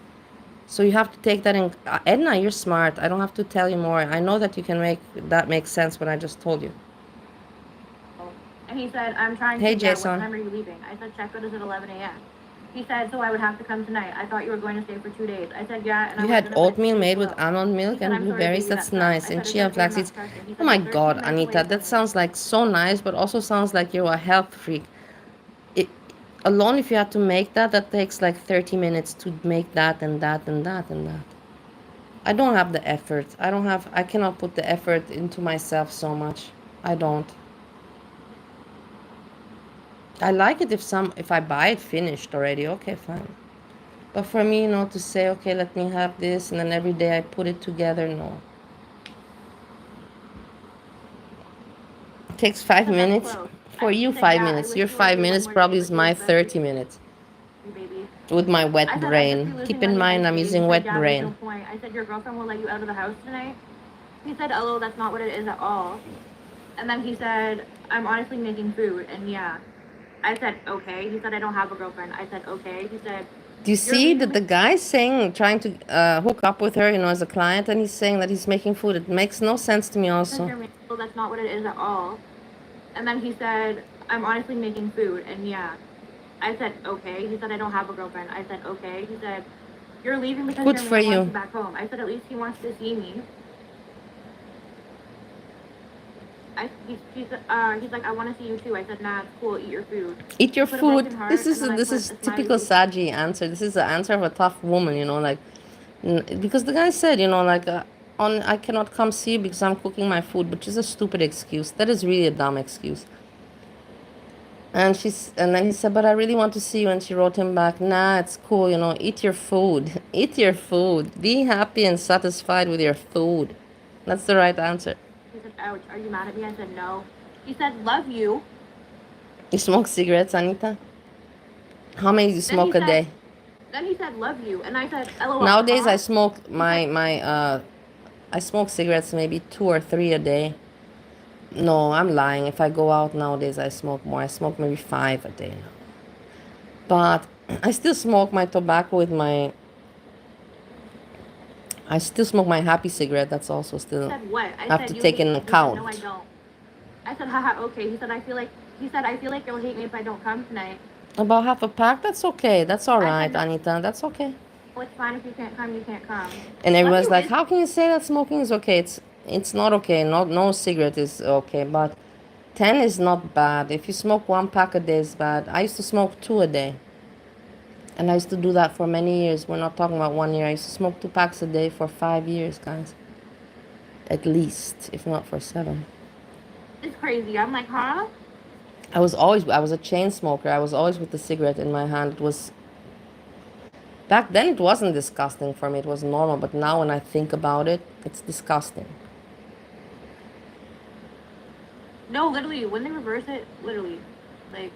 So you have to take that in. Edna, you're smart. I don't have to tell you more. I know that you can make that make sense when I just told you. And he said, I'm trying to. Hey, Yeah, Jason. what time are you leaving? I said, check out is at 11 a.m. He said, so I would have to come tonight. I thought you were going to stay for 2 days. I said, yeah. And you had oatmeal made with almond milk and blueberries. That's nice. And chia flax seeds. Oh my God, Anita, that sounds like so nice, but also sounds like you're a health freak. Alone, if you had to make that takes like 30 minutes to make that and that and that and that. I don't have the effort. I cannot put the effort into myself so much. I don't. I like it if I buy it finished already. Okay, fine. But for me, to say, okay, let me have this, and then every day I put it together, no. It takes 5 minutes. For you, 5 minutes. Your 5 minutes probably is my 30 minutes. With my wet brain. Keep in mind, I'm using wet brain. I said, your girlfriend will let you out of the house tonight? He said, oh, that's not what it is at all. And then he said, I'm honestly making food, and yeah. I said, okay. He said, I don't have a girlfriend. I said, okay. He said, do you see that the guy's saying, trying to hook up with her, as a client, and he's saying that he's making food? It makes no sense to me also. That's not what it is at all. And then he said, I'm honestly making food, and yeah. I said, okay. He said, I don't have a girlfriend. I said, okay. He said, you're leaving because good your for man you. wants you back home. I said, at least he wants to see me. He's like, I want to see you too. I said, nah, it's cool. Eat your food. Eat your food. This is typical SAGI answer. This is the answer of a tough woman, because the guy said, I cannot come see you because I'm cooking my food, which is a stupid excuse. That is really a dumb excuse. And then he said, but I really want to see you. And she wrote him back, nah, it's cool, eat your food. Eat your food. Be happy and satisfied with your food. That's the right answer. He said, ouch, are you mad at me? I said, no. He said, love you. You smoke cigarettes, Anita? How many do you smoke a day? Then he said, love you. And I said, LOL. Nowadays, I smoke I smoke cigarettes maybe 2 or 3 a day. No, I'm lying. If I go out nowadays, I smoke more. I smoke maybe 5 a day now. But I still smoke my tobacco with my... I still smoke my happy cigarette. That's also still... I said, what? I have to take in account. No, I don't. I said, haha, okay. He said, I feel like you'll hate me if I don't come tonight. About half a pack? That's okay. That's all right, Anita. That's okay. Well, it's fine. If you can't come, you can't come. And everyone's like, how can you say that smoking is okay? It's not okay. No cigarette is okay. But 10 is not bad. If you smoke 1 pack a day is bad. I used to smoke 2 a day. And I used to do that for many years. We're not talking about 1 year. I used to smoke 2 packs a day for 5 years, guys. At least, if not for 7. It's crazy. I'm like, huh? I was a chain smoker. I was always with the cigarette in my hand. Back then it wasn't disgusting for me, it was normal, but now when I think about it, it's disgusting. No, literally, when they reverse it, literally, like,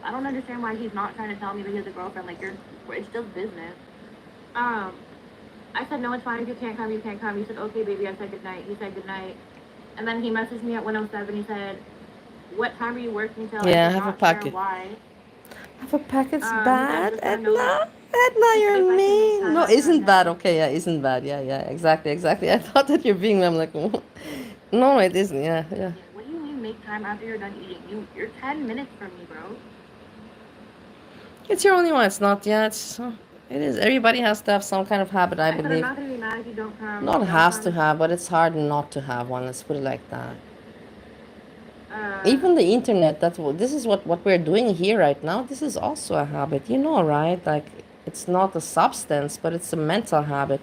I don't understand why he's not trying to tell me that he has a girlfriend. Like, it's just business. I said, no, it's fine. If you can't come, you can't come. He said, okay, baby. I said goodnight. He said goodnight. And then he messaged me at 1:07. He said, what time are you working till? Yeah, I did have a not share packet. why. Have a packet's He said, bad, just wanna know Edna? Edna, if you're I can make mean. time No, after isn't I'm bad. done. Okay, yeah, isn't bad. Yeah, exactly. I thought that you're being, I'm like, no, it isn't. Yeah. Yeah, what do you mean make time after you're done eating? You're 10 minutes from me, bro. It's your only one. It's not. Yeah, it is. Everybody has to have some kind of habit, I I said, I'm believe. not gonna be mad if you don't come. Not Don't has to come. have, but it's hard not to have one. Let's put it like that. Uh, Even the internet. This is what we're doing here right now. This is also a habit. You know, right? Like it's not a substance, but it's a mental habit.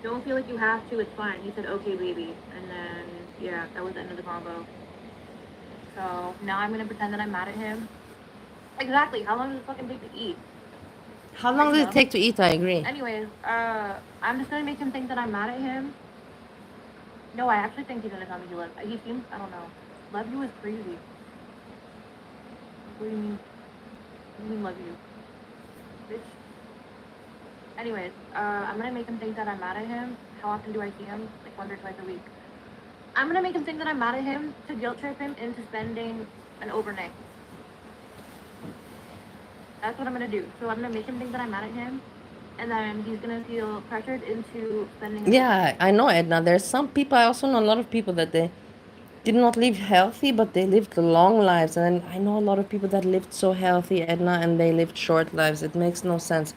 Don't feel like you have to. It's fine. He said, okay, baby. And then, yeah, that was the end of the combo. So now I'm gonna pretend that I'm mad at him. Exactly. How long does it fucking take to eat? How long does it take to eat? I agree. Anyways, I'm just gonna make him think that I'm mad at him. No, I actually think he's gonna tell me he loves. He seems. I don't know. Love you is crazy. What do you mean? What do you mean love you, bitch? Anyways, I'm gonna make him think that I'm mad at him. How often do I see him? Like once or twice a week. I'm gonna make him think that I'm mad at him to guilt trip him into spending an overnight. That's what I'm gonna do. So I'm gonna make him think that I'm mad at him, and then he's gonna feel pressured into spending an overnight. I know, Edna. There's some people. I also know a lot of people that they did not live healthy, but they lived long lives. And I know a lot of people that lived so healthy, Edna, and they lived short lives. It makes no sense.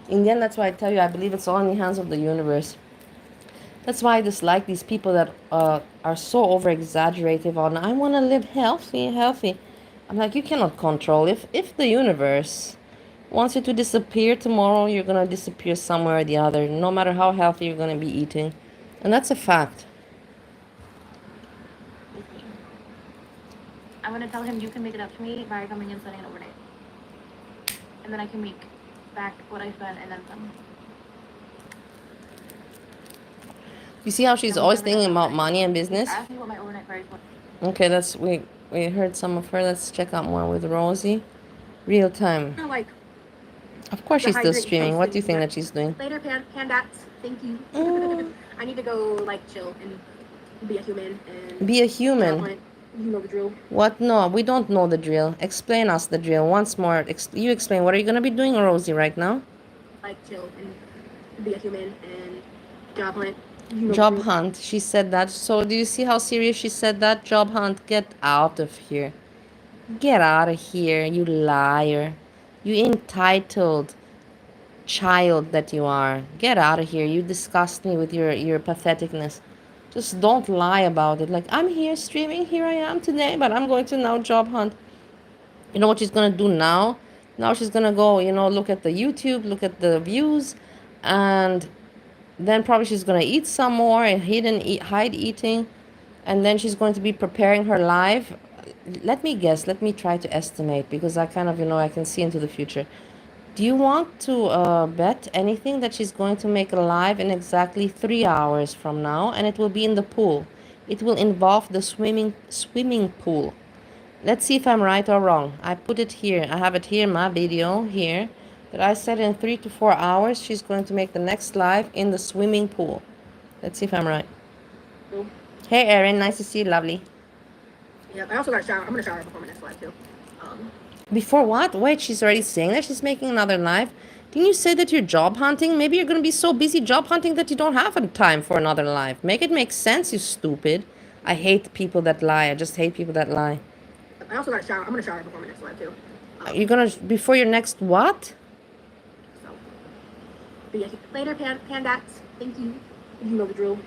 In the end, that's why I tell you, I believe it's all in the hands of the universe. That's why I dislike these people that are so over-exaggerative on, I want to live healthy. I'm like, you cannot control. If the universe wants you to disappear tomorrow, you're going to disappear somewhere or the other, no matter how healthy you're going to be eating. And that's a fact. I'm gonna tell him you can make it up to me by coming and spending an overnight, and then I can make back what I spent and then some. You see how she's always thinking about money and business? Ask me what my overnight price was. Okay, we heard some of her. Let's check out more with Rosie. Real time. Like, of course she's still streaming. What do you think that she's doing? Later, pandats. Thank you. I need to go like chill and be a human. And be a human. You know the drill. What? No, we don't know the drill. Explain us the drill once more. You explain. What are you gonna be doing, Rosie, right now? Like chill and be a human and job hunt. Job hunt. She said that. So do you see how serious she said that? Job hunt. Get out of here. Get out of here, you liar. You entitled child that you are. Get out of here. You disgust me with your patheticness. Just don't lie about it. Like, I'm here streaming. Here I am today, but I'm going to now job hunt. You know what she's going to do now? Now she's going to go, look at the YouTube, look at the views, and then probably she's going to eat some more and hide eating. And then she's going to be preparing her live. Let me guess. Let me try to estimate, because I kind of, I can see into the future. Do you want to bet anything that she's going to make a live in exactly 3 hours from now, and it will be in the pool? It will involve the swimming pool. Let's see if I'm right or wrong. I put it here. I have it here in my video here, that I said in 3 to 4 hours she's going to make the next live in the swimming pool. Let's see if I'm right. Hey Erin, nice to see you, lovely. Yeah, I also got a shower. I'm gonna shower before my next live too. Before what? Wait, she's already saying that she's making another live? Didn't you say that you're job hunting? Maybe you're gonna be so busy job hunting that you don't have time for another live. Make it make sense, you stupid. I hate people that lie. I just hate people that lie. I also got a shower. I'm gonna shower before my next live too. You're gonna before your next what? So, but yeah, later, pandats. Thank you. You know the drill.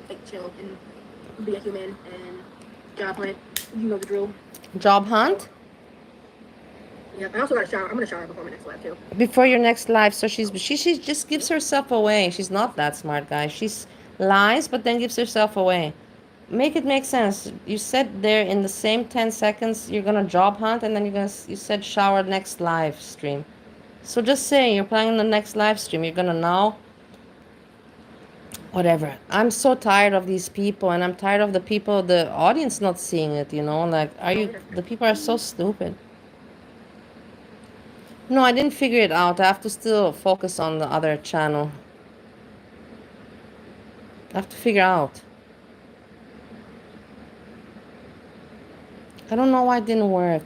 Like chill and be a human and job hunt. You know the drill. Job hunt? Yeah, I also got a shower. I'm gonna shower before my next live too. Before your next live, so she just gives herself away. She's not that smart, guys. She's lies, but then gives herself away. Make it make sense. You said there in the same 10 seconds you're gonna job hunt, and then you said shower next live stream. So just say you're planning the next live stream. You're gonna now, whatever. I'm so tired of these people, and I'm tired of the people, the audience not seeing it. You know, like, are you? The people are so stupid. No, I didn't figure it out. I have to still focus on the other channel. I have to figure out. I don't know why it didn't work.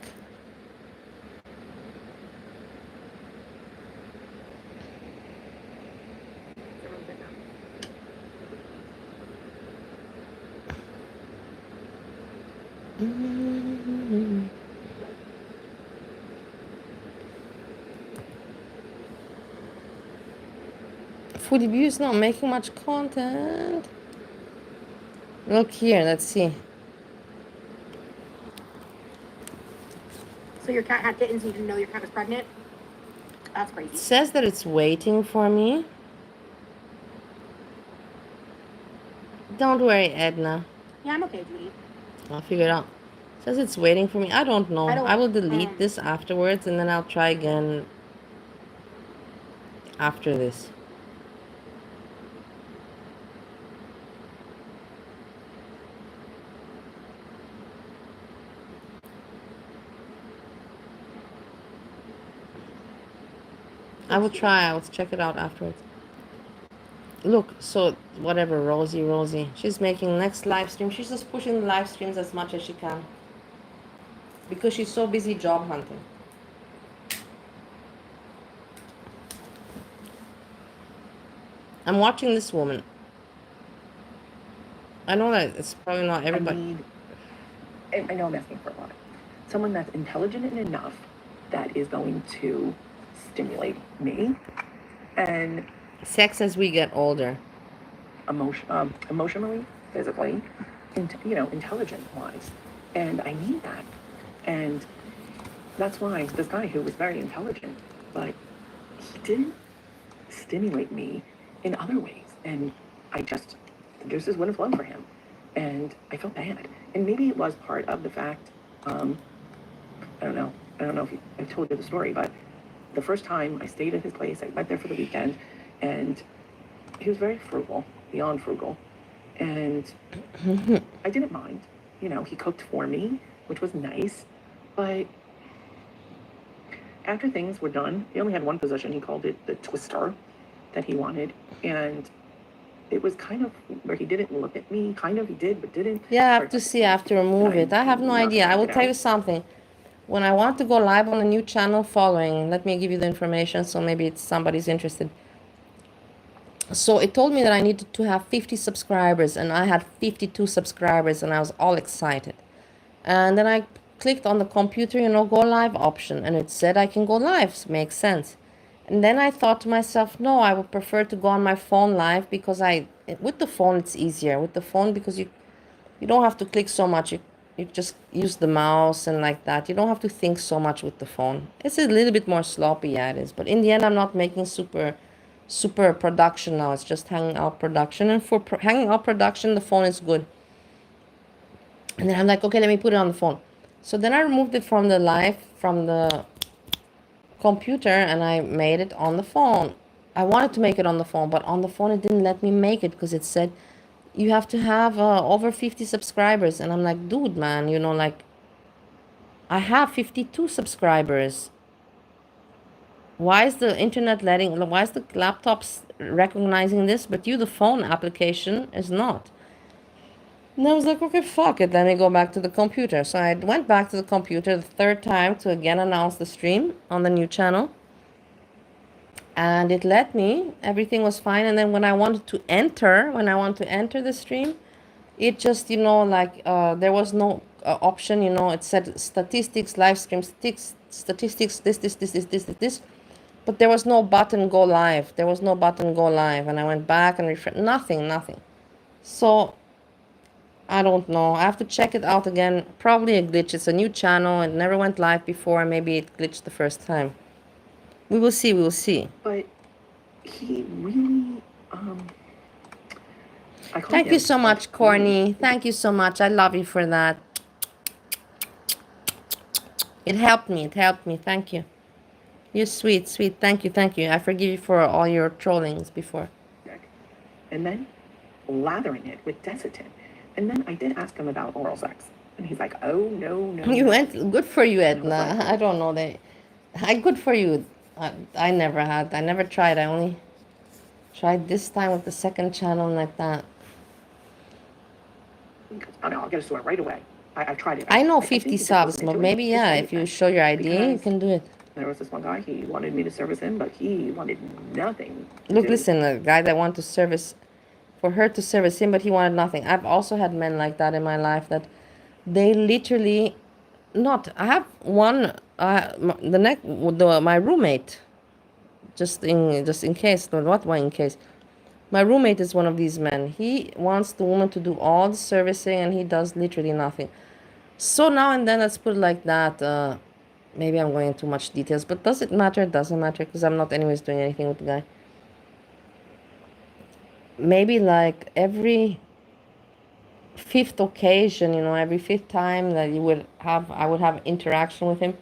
Foodie View is not making much content. Look here, let's see. So your cat had kittens and you didn't know your cat was pregnant? That's It crazy. says that it's waiting for me. Don't worry, Edna. Yeah, I'm okay, Judy. I'll figure it out. It says it's waiting for me. I don't know. I will delete this afterwards, and then I'll try again after this. I will try. I will check it out afterwards. Look, so whatever, Rosie. She's making next live stream. She's just pushing the live streams as much as she can. Because she's so busy job hunting. I'm watching this woman. I know that it's probably not everybody. I know I'm asking for a lot. Someone that's intelligent enough that is going to stimulate me and Sex as we get older. Emotionally, physically, intelligent-wise. And I need that. And that's why this guy who was very intelligent, but he didn't stimulate me in other ways. And the juices wouldn't flow for him. And I felt bad. And maybe it was part of the fact, I don't know if I've told you the story, but the first time I stayed at his place, I went there for the weekend, and he was very frugal, beyond frugal. And I didn't mind. He cooked for me, which was nice. But after things were done, he only had one position. He called it the twister that he wanted. And it was kind of where he didn't look at me. Kind of, he did, but didn't. Yeah, I have to see. I have to remove it. I have no idea. I will tell you something. When I want to go live on a new channel following, let me give you the information so maybe somebody's interested. So it told me that I needed to have 50 subscribers, and I had 52 subscribers, and I was all excited. And then I clicked on the computer, go live option, and it said I can go live. So makes sense. And then I thought to myself, no, I would prefer to go on my phone live because with the phone it's easier. With the phone, because you don't have to click so much. You just use the mouse and like that. You don't have to think so much with the phone. It's a little bit more sloppy, yeah, it is. But in the end, I'm not making super production now. It's just hanging out production. And for hanging out production, the phone is good. And then I'm like, okay, let me put it on the phone. So then I removed it from the computer, and I made it on the phone. I wanted to make it on the phone, but on the phone it didn't let me make it because it said you have to have over 50 subscribers. And I'm like, dude, man, I have 52 subscribers. Why is the laptops recognizing this, but the phone application is not? And I was like, okay, fuck it, let me go back to the computer. So I went back to the computer the third time to again announce the stream on the new channel. And it let me, everything was fine. And then when I wanted to enter the stream, it just, there was no option, it said statistics, live stream statistics, this. But there was no button go live. And I went back and refreshed, nothing. So I don't know. I have to check it out again. Probably a glitch. It's a new channel. It never went live before. Maybe it glitched the first time. We will see. But he really, Thank you so much, Corny. Thank you so much. I love you for that. It helped me. Thank you. You're sweet, sweet. Thank you, thank you. I forgive you for all your trollings before. And then lathering it with Desitin. And then I did ask him about oral sex. And he's like, oh, no, no. You no." went. Good for you, And I was Edna. like, I don't know that. Good for you. I never had. I never tried. I only tried this time with the second channel like that. oh no, I'll get a sore right away. I tried it. I know think 50 he just subs, wasn't but into it. maybe, Just yeah, like if you that. show your ID, you Because can do it. there was this one guy, he wanted me to service him, but he wanted nothing to Look, do. listen, a guy that wanted to service, for her to service him, but he wanted nothing. I've also had men like that in my life that they literally, not, I have one, my roommate, just in case, what, why in case? My roommate is one of these men. He wants the woman to do all the servicing and he does literally nothing. So now and then, let's put it like that. Maybe I'm going into much details, but does it matter? It doesn't matter because I'm not anyways doing anything with the guy. Maybe like every fifth occasion, every fifth time that I would have interaction with him,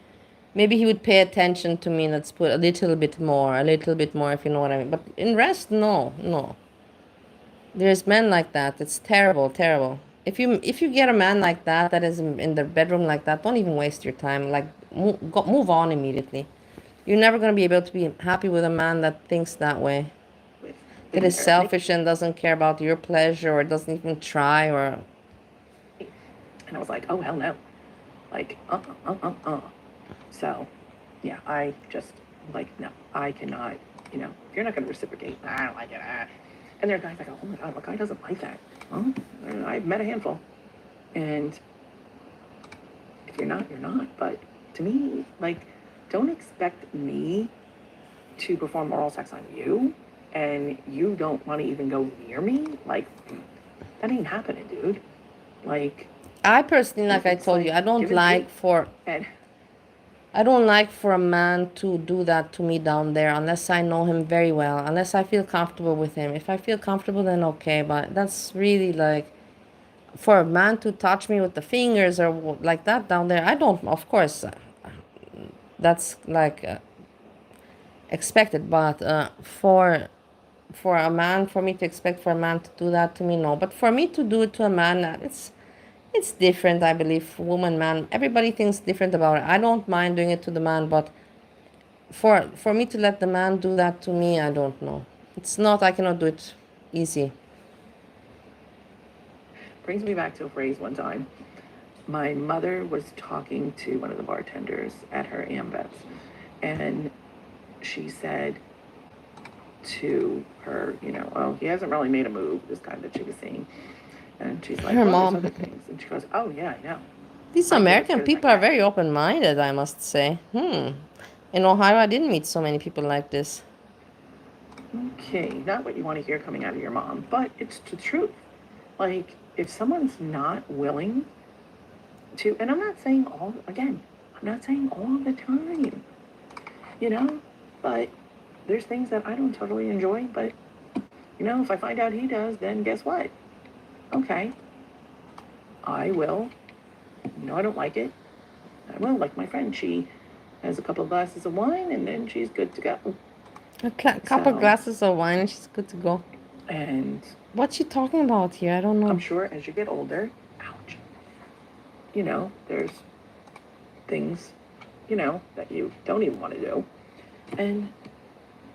maybe he would pay attention to me. Let's put a little bit more, if you know what I mean. But in rest, no. There's men like that. It's terrible, terrible. If you get a man like that is in the bedroom like that, don't even waste your time. Like move on immediately. You're never gonna be able to be happy with a man that thinks that way. That is selfish and doesn't care about your pleasure or doesn't even try or. And I was like, oh hell no, like So, yeah, I just like no, I cannot. If you're not gonna reciprocate, I don't like it. And there are guys like, oh my god, what guy doesn't like that? Well, I've met a handful, and if you're not, you're not. But to me, like, don't expect me to perform oral sex on you, and you don't want to even go near me. Like, that ain't happening, dude. Like, I personally, like I told you, I don't like for a man to do that to me down there unless I know him very well, unless I feel comfortable with him. If I feel comfortable, then okay, but that's really like, for a man to touch me with the fingers or like that down there, I don't, of course, that's like expected, but for me to expect for a man to do that to me, no. But for me to do it to a man, it's different, I believe. Woman, man, everybody thinks different about it. I don't mind doing it to the man, but for me to let the man do that to me, I don't know. It's not, I cannot do it easy. Brings me back to a phrase one time. My mother was talking to one of the bartenders at her AmVets, and she said to her, oh, he hasn't really made a move, this guy that she was seeing. And she's like, Her well, mom. there's other things. And she goes, oh, yeah, I know. These American people are very open-minded, I must say. In Ohio, I didn't meet so many people like this. Okay, not what you want to hear coming out of your mom, but it's the truth. Like, if someone's not willing to, and I'm not saying all the time, but there's things that I don't totally enjoy, but, if I find out he does, then guess what? Okay, I will. I don't like it. I will, like my friend, she has a couple of glasses of wine and then she's good to go. A couple glasses of wine and she's good to go. And what's she talking about here? I don't know. I'm sure as you get older, ouch, there's things, that you don't even want to do. And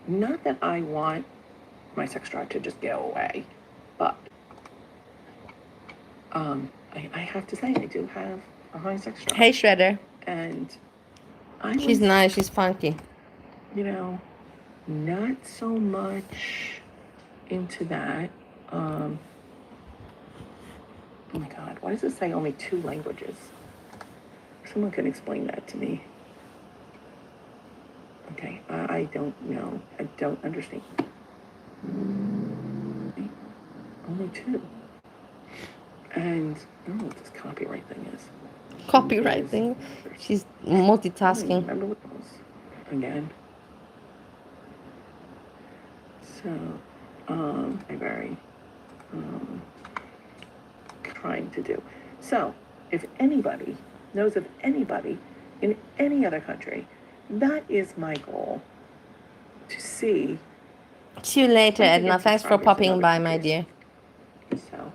not that I want my sex drive to just go away, but I have to say I do have a high sex drive. Hey, Shredder. And she's nice. She's funky. Not so much into that. Oh my God, why does it say only 2 languages? Someone can explain that to me. Okay, I don't know. I don't understand. Only 2. And I don't know what this copyright thing is. Copyright thing? She's multitasking. I remember what it was again. So, I'm very trying to do. So, if anybody knows of anybody in any other country that is my goal. To see. See you later, once I get Edna. to Thanks for Targets in popping other by, my countries. dear. So,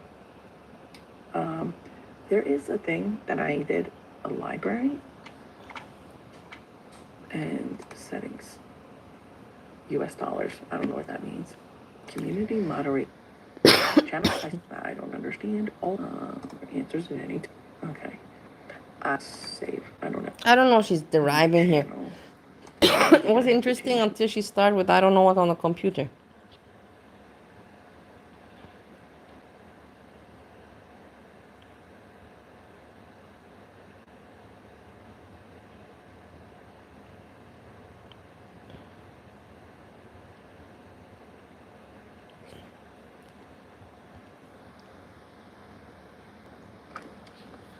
there is a thing that I did, a library and settings, US dollars. I don't know what that means. Community moderate. Channel size, I don't understand. All answers at any time. Okay. Save. I don't know. I don't know what she's deriving here. Channel. It was interesting until she started with I don't know what on the computer.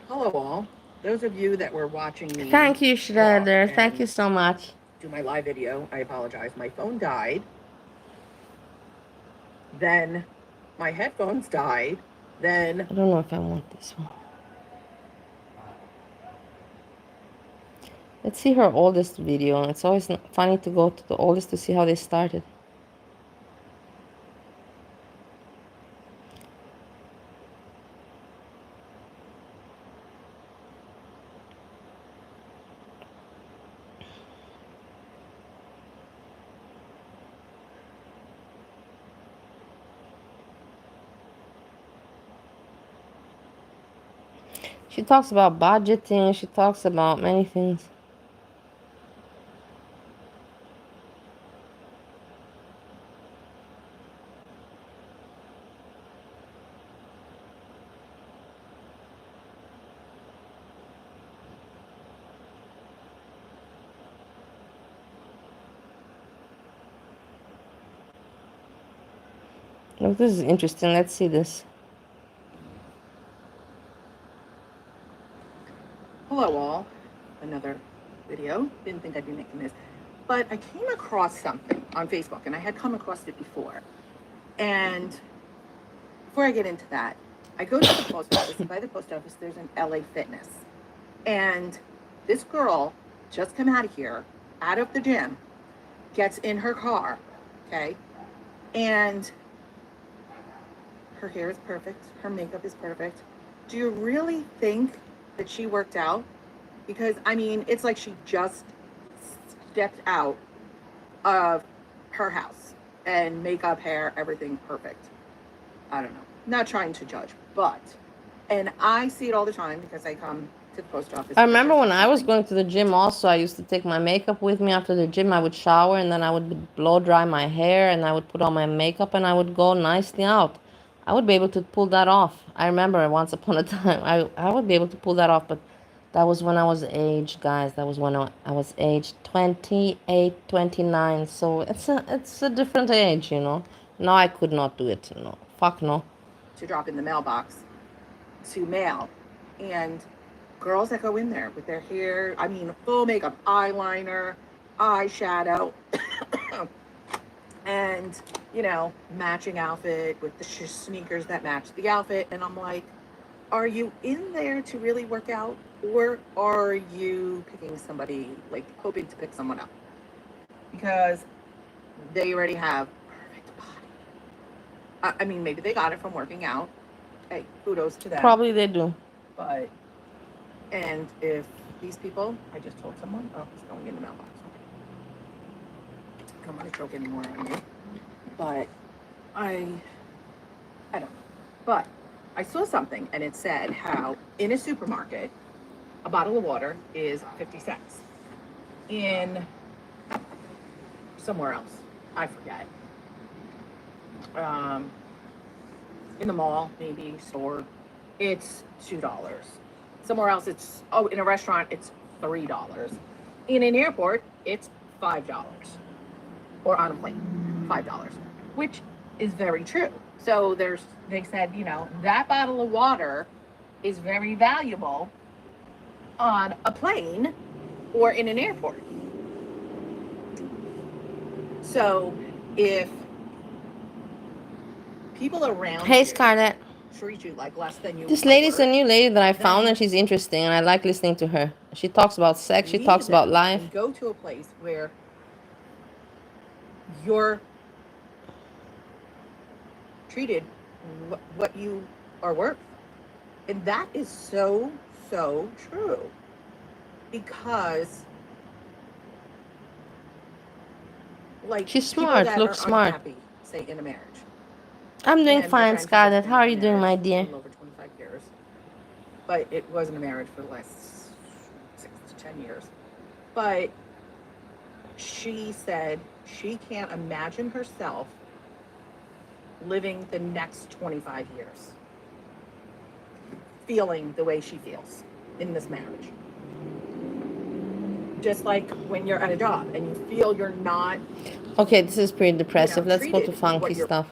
Hello, all. Those of you that were watching me. Thank you, Shredder. Thank you so much. Do my live video. I apologize. My phone died. Then my headphones died. Then I don't know if I want this one. Let's see her oldest video. It's always funny to go to the oldest to see how they started. She talks about budgeting. She talks about many things. Look, this is interesting. Let's see this. hello, all. Another video. Didn't think I'd be making this. But I came across something on Facebook, and I had come across it before. And before I get into that, I go to the post office, and by the post office, there's an LA Fitness. And this girl just come out of here, out of the gym, gets in her car, okay? And her hair is perfect. Her makeup is perfect. Do you really think that she worked out? Because, I mean, it's like she just stepped out of her house and makeup, hair, everything perfect. I don't know. Not trying to judge, but, and I see it all the time because I come to the post office. I remember when I was going to the gym also, I used to take my makeup with me after the gym. I would shower and then I would blow dry my hair and I would put on my makeup and I would go nicely out. I would be able to pull that off. I remember once upon a time, I would be able to pull that off, but that was when I was aged, guys. That was when I was aged 28, 29. So it's a different age, you know. Now I could not do it. No. Fuck no. To drop in the mailbox to mail. And girls that go in there with their hair, I mean, full makeup, eyeliner, eyeshadow, and, you know, matching outfit with the sneakers that match the outfit. And I'm like, are you in there to really work out? Or are you picking somebody, like hoping to pick someone up? Because they already have perfect body. I mean, maybe they got it from working out. Hey, kudos to them. Probably they do. But, and if these people, I just told someone, oh, it's going in the mailbox. I don't want to choke anymore on you. But I don't know. But I saw something and it said how in a supermarket, a bottle of water is 50 cents. In somewhere else, I forget. In the mall, maybe store, it's $2. Somewhere else, it's, oh, in a restaurant, it's $3. In an airport, it's $5. Or on a plane, $5, which is very true. So they said, you know, that bottle of water is very valuable on a plane or in an airport. So if people around Hey, you Scarlett. treat you like less than you This are lady's a worth, new lady that I found, then and she's interesting, and I like listening to her. She talks about sex. She leave talks about them life. and go to a place where you're treated what you are worth. And that is so, so true. Because, like, She's people smart. that Looks are smart. unhappy, say, in a marriage, I'm doing and they're fine, trying to Scarlett. How sustain are a you doing, my marriage dear? a little over 25 years, but it wasn't a marriage for the last 6 to 10 years. But she said she can't imagine herself living the next 25 years feeling the way she feels in this marriage. Just like when you're at a job and you feel you're not, Okay, this is pretty depressive. Let's go to treated funky what you're. stuff.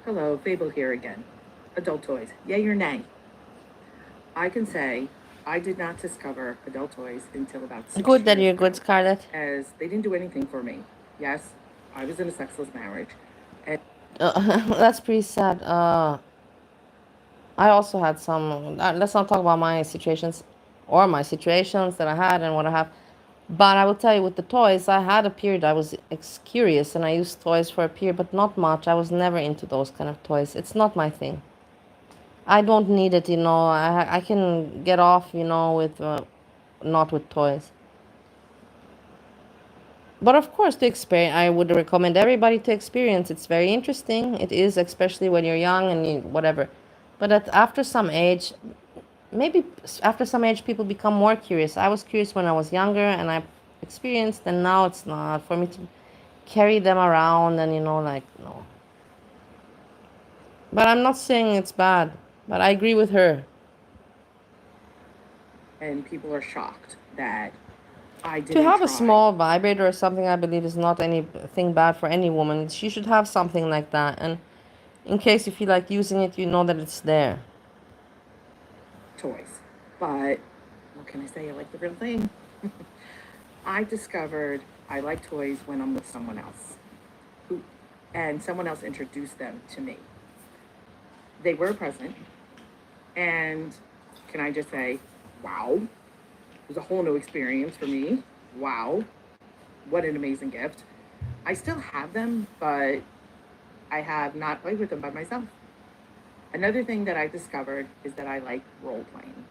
Hello, Fable here again. Adult toys, yay or nay? I can say I did not discover adult toys until about 6 Good that years you're good, ago, Scarlett. as they didn't do anything for me. Yes, I was in a sexless marriage, and That's pretty sad. I also had some. Let's not talk about my situations or my situations that I had and what I have. But I will tell you, with the toys, I had a period I was curious and I used toys for a period, but not much. I was never into those kind of toys. It's not my thing. I don't need it, you know. I can get off, you know, with not with toys. But of course, to experience, I would recommend everybody to experience. It's very interesting. It is, especially when you're young and you, whatever. But after some age, maybe after some age, people become more curious. I was curious when I was younger, and I experienced, and now it's not for me to carry them around, and you know, like no. But I'm not saying it's bad. But I agree with her. people are shocked that I To didn't have a try. small vibrator or something, I believe, is not anything bad for any woman. She should have something like that, and in case you feel like using it, you know that it's there. Toys. But what can I say? I like the real thing. I discovered I like toys when I'm with someone else, and someone else introduced them to me. They were present, and can I just say, wow, it was a whole new experience for me. Wow, what an amazing gift. I still have them, but I have not played with them by myself. Another thing that I discovered is that I like role playing.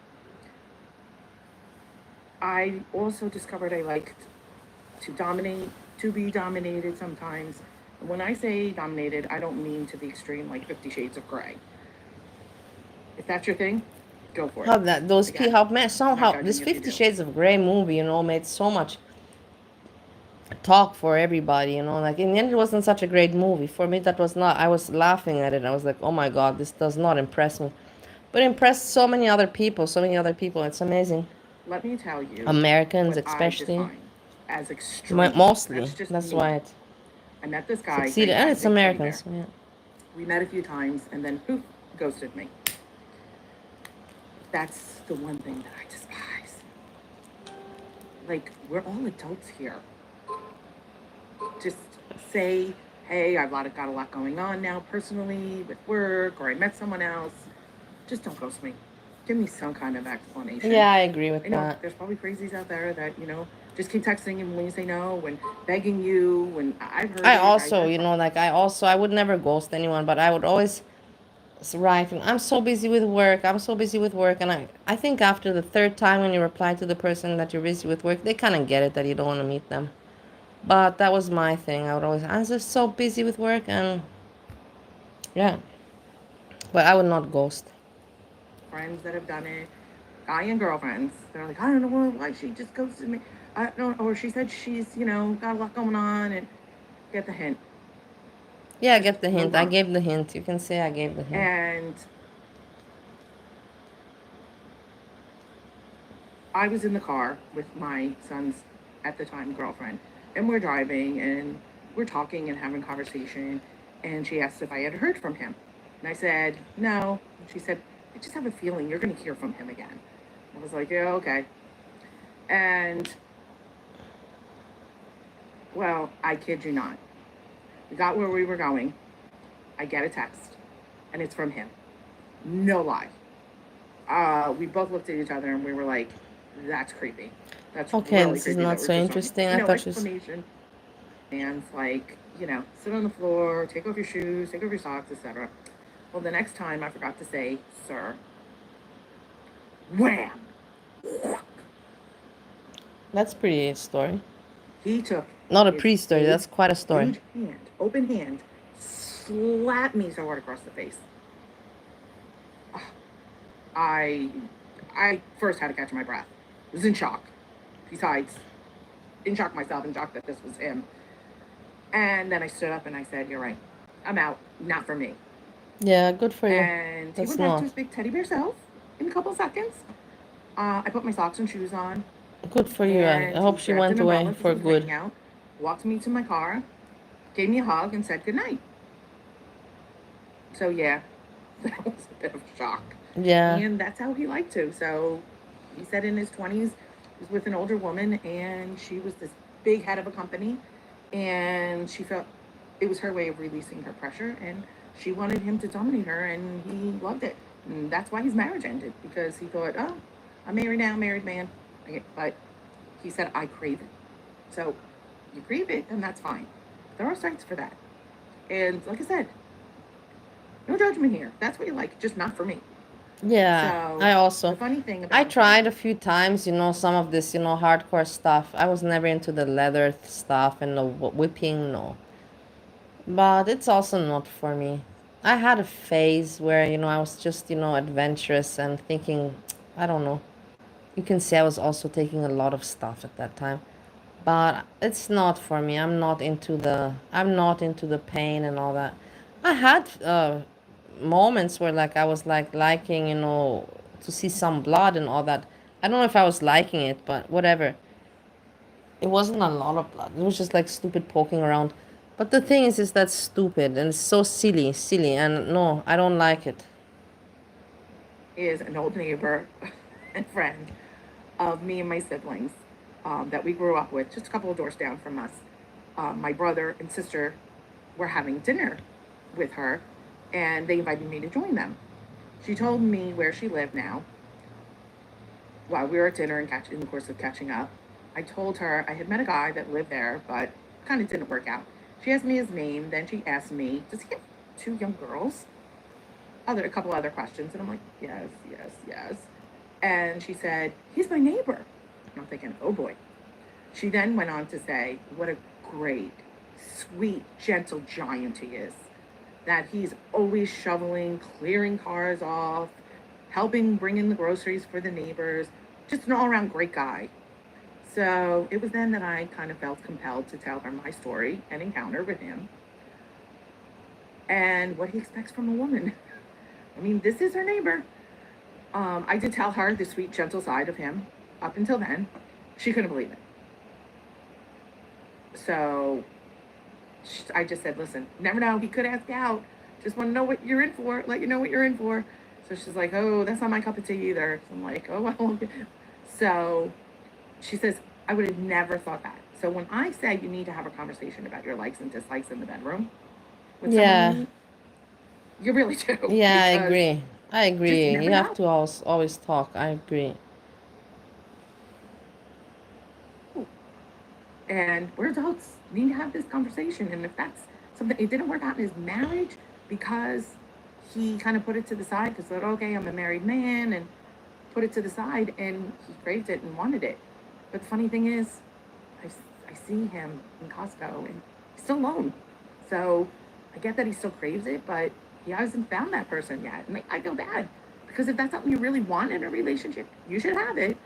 I also discovered I liked to dominate, to be dominated sometimes. And when I say dominated, I don't mean to the extreme like 50 Shades of Grey. If that's your thing, go for it. How that those Again, how man not somehow judging this if you 50 do. Shades of Grey movie, you know, made so much talk for everybody, you know. Like in the end, it wasn't such a great movie for me. That was not. I was laughing at it. I was like, oh my god, this does not impress me, but it impressed so many other people. So many other people. It's amazing. Let me tell you Americans, what I especially, define as extreme. mostly. That's just That's me. why it I met this guy, succeeded, great and guy, it's big teddy bear. Americans. Yeah. We met a few times and then poof, ghosted me. That's the one thing that I despise. Like, we're all adults here. Just say, hey, I've got a lot going on now personally with work, or I met someone else. Just don't ghost me. Give me some kind of explanation. Yeah, I agree with I know that. there's probably crazies out there that, just keep texting him when you say no and begging you. When I've heard I it, also, you know, like I would never ghost anyone, but I would always write, I'm so busy with work. I'm so busy with work, and I think after the third time when you reply to the person that you're busy with work, they kind of get it that you don't want to meet them. But that was my thing. I would always, I'm just so busy with work, and yeah. But I would not ghost. friends that have done it, guy and girlfriends. They're like, I don't know why she just ghosted me. I don't, or she said she's, got a lot going on, and get the hint. Yeah, I get the hint. I on. gave the hint. You can say I gave the hint. And I was in the car with my son's, at the time, girlfriend, and we're driving and we're talking and having conversation. And she asked if I had heard from him. And I said, no. And she said, I just have a feeling you're going to hear from him again. I was like, yeah, okay. And, well, I kid you not. We got where we were going. I get a text, and it's from him. No lie. We both looked at each other, and we were like, that's creepy. That's Okay, really this is creepy. not That so we're just interesting. on, I thought you. explanation. And like, sit on the floor, take off your shoes, take off your socks, etc. Well, the next time I forgot to say, sir. Wham! That's pretty story. He took Not a his pre-story. big, That's quite a story. huge hand, open hand, slapped me so hard across the face. I first had to catch my breath. I was in shock. Besides, in shock myself, in shock that this was him. And then I stood up and I said, "You're right. I'm out. Not for me." Yeah, good for you. And he That's went back not. to his big teddy bear self in a couple seconds. I put my socks and shoes on. Good for you. I And hope he she grabbed went an umbrella away 'cause for it was good. raining out, walked me to my car, gave me a hug, and said goodnight. So yeah, that was a bit of a shock. Yeah. And that's how he liked to. So he said in his 20s, he was with an older woman, and she was this big head of a company, and she felt it was her way of releasing her pressure, and she wanted him to dominate her, and he loved it. And that's why his marriage ended, because he thought, oh, I'm married now, married man. But he said, I crave it. So you crave it, and that's fine. There are sites for that. And like I said, no judgment here. That's what you like, just not for me. Yeah, So I also. the funny thing about I tried a few times, some of this, hardcore stuff. I was never into the leather stuff and the whipping, no. But it's also not for me. I had a phase where, I was just, adventurous and thinking, I don't know. You can say I was also taking a lot of stuff at that time. But it's not for me. I'm not into the pain and all that. I had moments where like I was like liking, to see some blood and all that. I don't know if I was liking it, but whatever. It wasn't a lot of blood. It was just like stupid poking around. But the thing is that's stupid and it's so silly, and no, I don't like it. is an old neighbor and friend of me and my siblings that we grew up with, just a couple of doors down from us. My brother and sister were having dinner with her, and they invited me to join them. She told me where she lived now. While we were at dinner and in the course of catching up, I told her I had met a guy that lived there, but kind of didn't work out. She asked me his name, then she asked me, does he have two young girls? A couple other questions, and I'm like, yes. And she said, he's my neighbor. And I'm thinking, oh boy. She then went on to say, what a great, sweet, gentle giant he is. That he's always shoveling, clearing cars off, helping bring in the groceries for the neighbors. Just an all-around great guy. So it was then that I kind of felt compelled to tell her my story and encounter with him and what he expects from a woman. I mean, this is her neighbor. I did tell her the sweet, gentle side of him. Up until then, she couldn't believe it. So I just said, listen, never know. He could ask out. Just want to know what you're in for. Let you know what you're in for. So she's like, oh, that's not my cup of tea either. So I'm like, oh, well. So she says, I would have never thought that. So when I say you need to have a conversation about your likes and dislikes in the bedroom with someone, you really do. Yeah, I agree. never You have know. to always talk. I agree. And we're adults, need to have this conversation. And if that's something, it didn't work out in his marriage because he kind of put it to the side because thought, okay, I'm a married man, and put it to the side, and he craved it and wanted it. But the funny thing is, I see him in Costco and he's still alone. So I get that he still craves it, but he hasn't found that person yet. And I feel bad because if that's something you really want in a relationship, you should have it.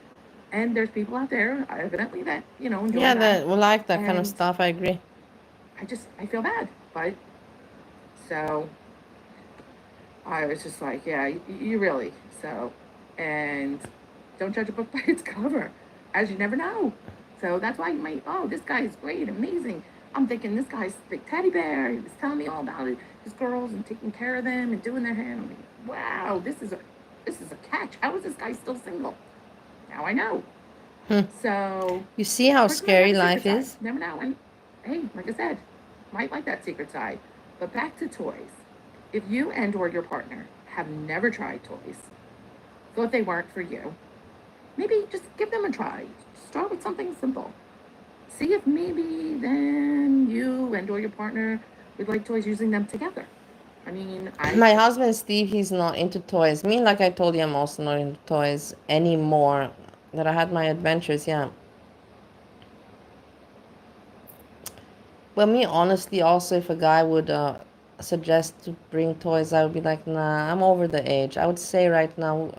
And there's people out there, evidently, that, enjoy Yeah, that. that we like that kind of And stuff. I agree. I feel bad. But so I was just like, yeah, you really. So, and don't judge a book by its cover, as you never know. So that's why you might, oh, this guy is great, amazing. I'm thinking this guy's a big teddy bear. He was telling me all about it, his girls and taking care of them and doing their hair. I'm like, wow, this is this is a catch. How is this guy still single? Now I know. Hmm. So You see how person might have scary a life secret is? side. Never know. And hey, like I said, might like that secret side. But back to toys. If you and or your partner have never tried toys, thought they weren't for you, maybe just give them a try. Start with something simple. See if maybe then you and or your partner would like toys using them together. I mean, My husband Steve, he's not into toys. Me, like I told you, I'm also not into toys anymore. That I had my adventures, yeah. But me, honestly, also, if a guy would suggest to bring toys, I would be like, nah, I'm over the age. I would say right now,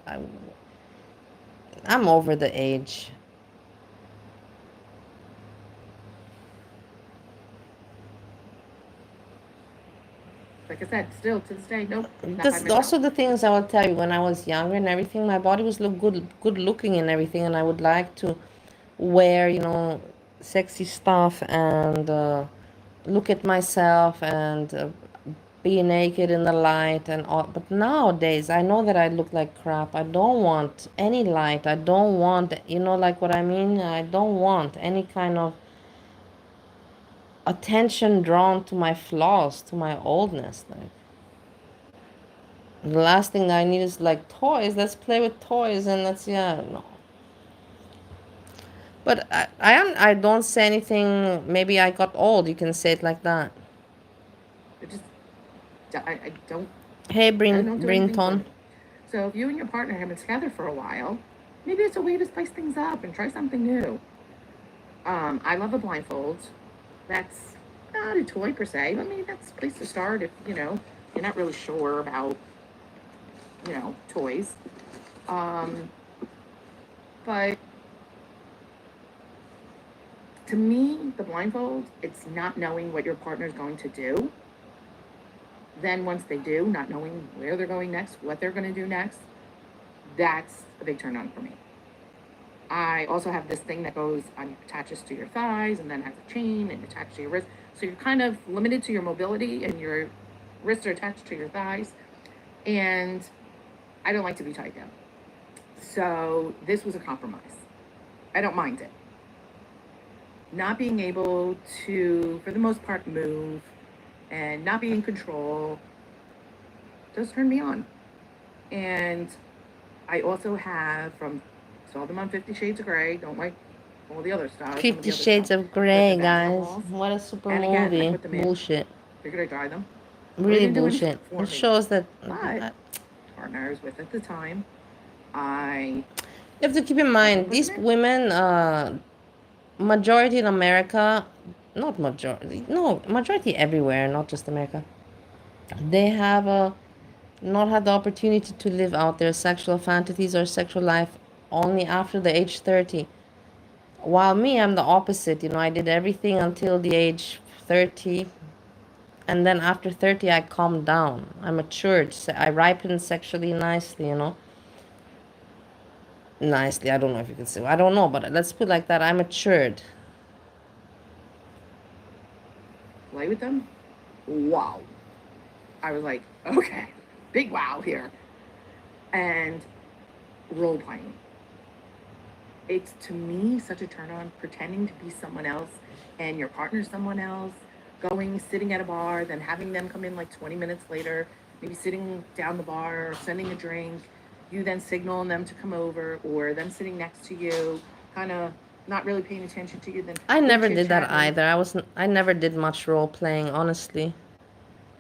I'm over the age. like I said, still to this day, nope. Not by That's myself. also the things I will tell you. When I was younger and everything, my body was good looking and everything, and I would like to wear, sexy stuff and look at myself and be naked in the light and all. But nowadays, I know that I look like crap. I don't want any light. I don't want, like what I mean. I don't want any kind of attention drawn to my flaws, to my oldness. Like, the last thing I need is like toys. Let's play with toys and let's, yeah, no. But I don't say anything. Maybe I got old. You can say it like that. It just, I don't, Hey, I don't do anything for Brinton. me. So if you and your partner have been together for a while, maybe it's a way to spice things up and try something new. I love a blindfold. That's not a toy per se, but maybe that's a place to start if, you're not really sure about, toys. Um, but to me, the blindfold, it's not knowing what your partner's going to do. Then once they do, not knowing where they're going next, what they're going to do next, that's a big turn on for me. I also have this thing that goes on, attaches to your thighs and then has a chain and attached to your wrist. So you're kind of limited to your mobility and your wrists are attached to your thighs. And I don't like to be tied down. So this was a compromise. I don't mind it. Not being able to, for the most part, move and not being in control does turn me on. And I also have saw them on 50 Shades of Grey. Don't like all the other stuff. 50 Shades of Grey, guys. What a super and again, I movie. put them in. Bullshit. Figured I'd try them. Really didn't do anything bullshit. for It me. shows that. But partner I was with at the time, I You have to keep in mind, these women, majority in America, not majority, no, majority everywhere, not just America, they have not had the opportunity to live out their sexual fantasies or sexual life only after the age 30. While me, I'm the opposite. I did everything until the age 30. And then after 30, I calmed down. I matured. I ripened sexually nicely. Nicely, I don't know if you can say. I don't know, but let's put it like that. I matured. play with them. Wow. I was like, okay, big wow here. And role playing. It's to me such a turn on pretending to be someone else and your partner's someone else, sitting at a bar, then having them come in like 20 minutes later, maybe sitting down the bar, sending a drink, you then signaling them to come over, or them sitting next to you, kind of not really paying attention to you. Then I never did that either. I never did much role playing, honestly.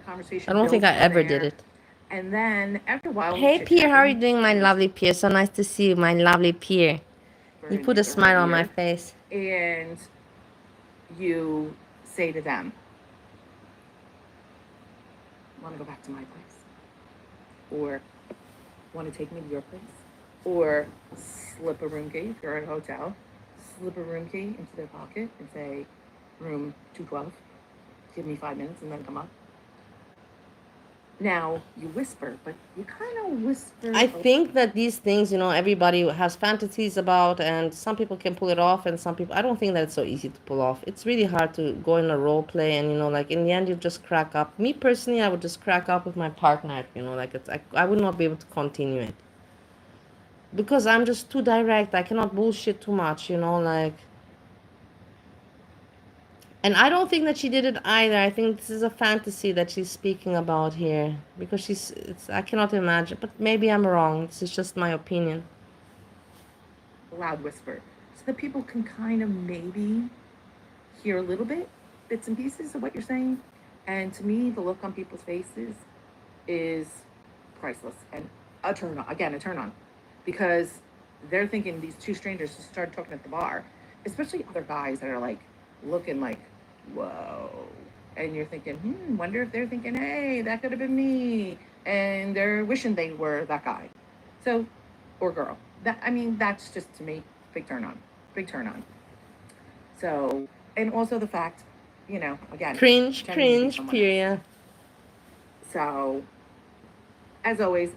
Conversation. I don't think I ever did it. And then after a while, hey Pierre, how are you doing, my lovely Pierre? So nice to see you, my lovely Pierre. You put a smile on my face. And you say to them, want to go back to my place? Or want to take me to your place? Or slip a room key if you're at a hotel, slip a room key into their pocket and say, room 212, give me 5 minutes and then come up. Now, you whisper, but you kind of whisper. I think that these things, everybody has fantasies about, and some people can pull it off, and some people, I don't think that it's so easy to pull off. It's really hard to go in a role play, and, like, in the end, you just crack up. Me, personally, I would just crack up with my partner, like, I would not be able to continue it. because I'm just too direct. I cannot bullshit too much, you know, like. And I don't think that she did it either. I think this is a fantasy that she's speaking about here, because I cannot imagine, but maybe I'm wrong. This is just my opinion. Loud whisper, so that people can kind of maybe hear a little bit, bits and pieces of what you're saying. And to me, the look on people's faces is priceless and a turn on. Again, a turn on, because they're thinking these two strangers just started talking at the bar, especially other guys that are like looking like, whoa. And you're thinking, wonder if they're thinking, hey, that could have been me. And they're wishing they were that guy. So, or girl. That's just to me, big turn on. Big turn on. So, and also the fact, again, Cringe, else. period. So, as always,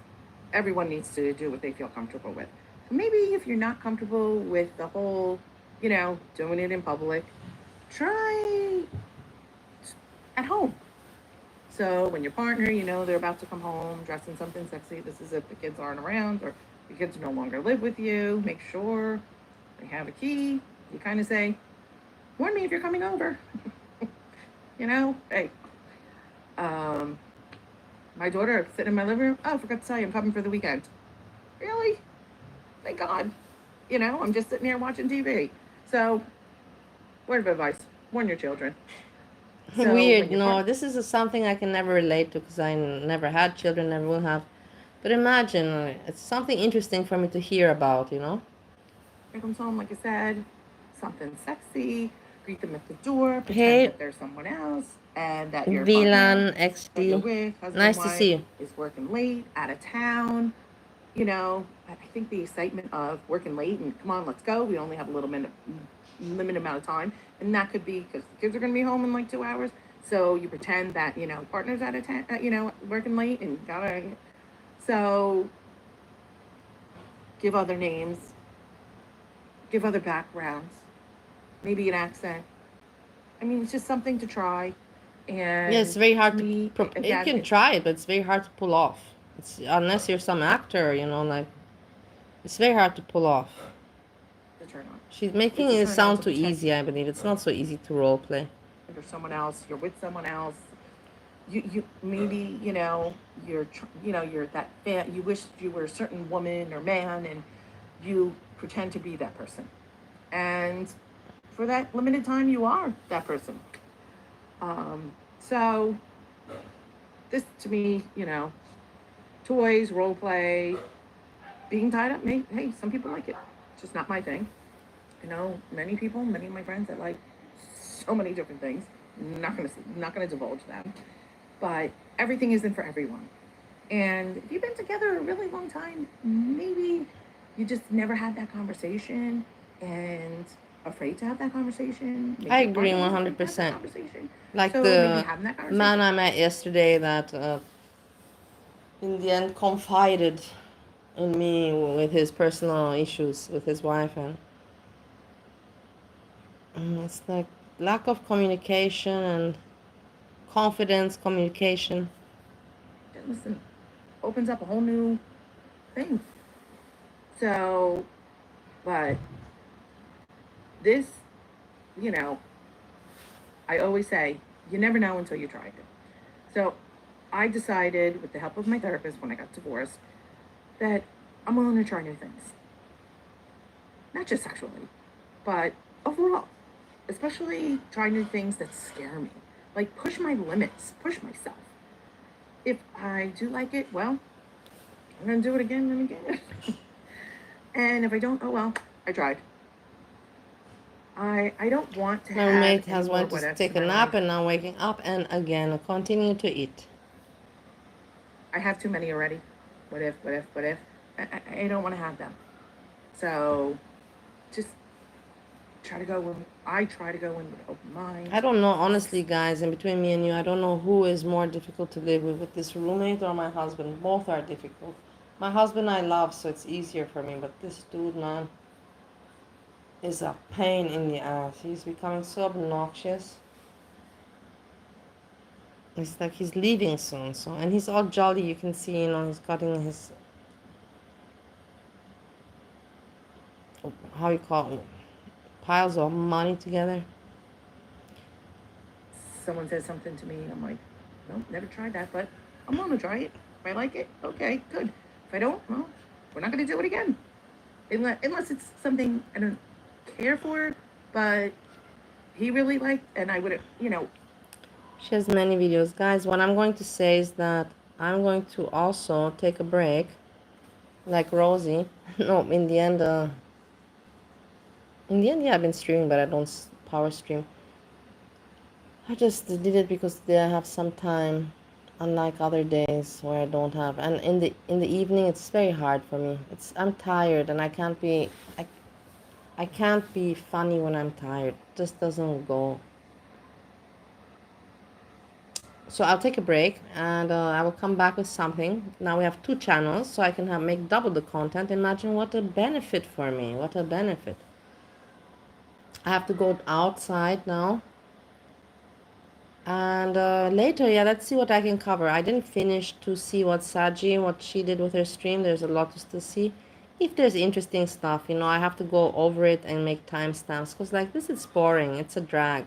everyone needs to do what they feel comfortable with. So maybe if you're not comfortable with the whole, doing it in public, try at home. So when your partner, they're about to come home, dressed in something sexy, this is if the kids aren't around or the kids no longer live with you, make sure they have a key. You kind of say, warn me if you're coming over. Hey. My daughter sitting in my living room, oh, forgot to tell you, I'm coming for the weekend. Really? Thank God. I'm just sitting here watching TV. So, word of advice, warn your children. So Weird. No, this is something I can never relate to, because I never had children, never will have. But imagine, it's something interesting for me to hear about, Here comes home, like I said, something sexy, greet them at the door, pretend that there's someone else, and that your Vilan partner that you're with, husband, nice wife, to see you. is working late, out of town. I think the excitement of working late and come on, let's go. We only have a limited amount of time, and that could be because the kids are going to be home in like 2 hours. So you pretend that partner's out of town, working late, and gotta. So give other names, give other backgrounds, maybe an accent. It's just something to try. And yeah, it's very hard to me, you can try it, but it's very hard to pull off. It's unless you're some actor, like it's very hard to pull off. The turn on. She's making it sound too easy, I believe. It's not so easy to role play. Or someone else, you're with someone else. You maybe you're that fan. You wish you were a certain woman or man, and you pretend to be that person. And for that limited time, you are that person. So this to me, toys, role play, being tied up. Hey, some people like it. It's just not my thing. Many people, many of my friends that like so many different things. Not gonna divulge them, but everything isn't for everyone. And if you've been together a really long time, maybe you just never had that conversation and afraid to have that conversation. Maybe I agree 100%. Like so the man I met yesterday that in the end confided in me with his personal issues with his wife, and it's like lack of communication and confidence, communication. Listen, opens up a whole new thing. So, but this, I always say, you never know until you try it. So I decided, with the help of my therapist when I got divorced, that I'm willing to try new things. Not just sexually, but overall. Especially try new things that scare me. Like push my limits, push myself. If I do like it, well, I'm going to do it again and again. And if I don't, oh well, I tried. I don't want to have... My roommate has went to take a nap and now waking up and again continue to eat. I have too many already. What if? I don't want to have them. So just try to go in. I try to go in with open mind. I don't know, honestly, guys, in between me and you, I don't know who is more difficult to live with this roommate or my husband. Both are difficult. My husband I love, so it's easier for me, but this dude, man, is a pain in the ass. He's becoming so obnoxious. It's like he's leaving soon, and he's all jolly. You can see, he's cutting his how you call it, piles of money together. Someone says something to me, I'm like, no, never tried that, but I'm gonna try it. If I like it, okay, good. If I don't, well, we're not gonna do it again. Unless it's something I don't care for, but he really liked, and I would, She has many videos. Guys, what I'm going to say is that I'm going to also take a break, like Rosie. No, yeah, I've been streaming, but I don't power stream. I just did it because I have some time, unlike other days where I don't have. And in the evening, it's very hard for me. I'm tired, and I can't be funny when I'm tired. It just doesn't go. So I'll take a break, and I will come back with something. Now we have 2 channels, so I can make double the content. Imagine what a benefit for me. What a benefit. I have to go outside now. And later, yeah, let's see what I can cover. I didn't finish to see what she did with her stream. There's a lot to still see. If there's interesting stuff, I have to go over it and make timestamps. Because like this is boring. It's a drag.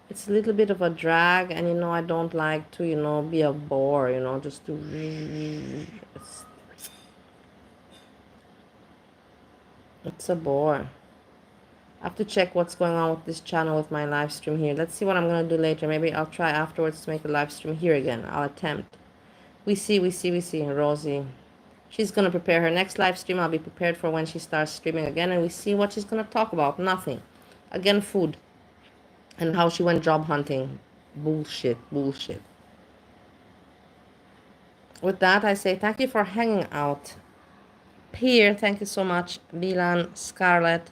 It's a little bit of a drag. And, I don't like to, be a bore, just to... It's a bore. I have to check what's going on with this channel with my live stream here. Let's see what I'm going to do later. Maybe I'll try afterwards to make a live stream here again. I'll attempt. We see. Rosie. She's going to prepare her next live stream. I'll be prepared for when she starts streaming again. And we see what she's going to talk about. Nothing. Again, food. And how she went job hunting. Bullshit. With that, I say thank you for hanging out. Pierre, thank you so much. Bilan, Scarlett,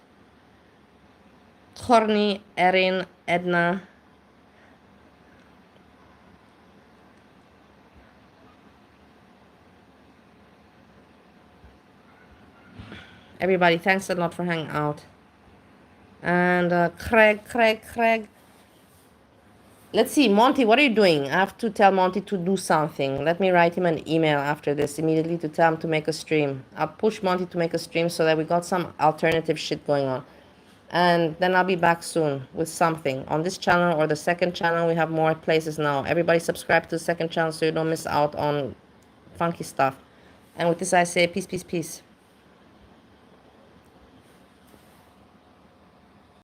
Horny, Erin, Edna. Everybody, thanks a lot for hanging out. And Craig. Let's see, Monty, what are you doing? I have to tell Monty to do something. Let me write him an email after this immediately to tell him to make a stream. I'll push Monty to make a stream so that we got some alternative shit going on. And then I'll be back soon with something on this channel or the second channel. We have more places now. Everybody subscribe to the second channel so you don't miss out on funky stuff. And with this, I say peace.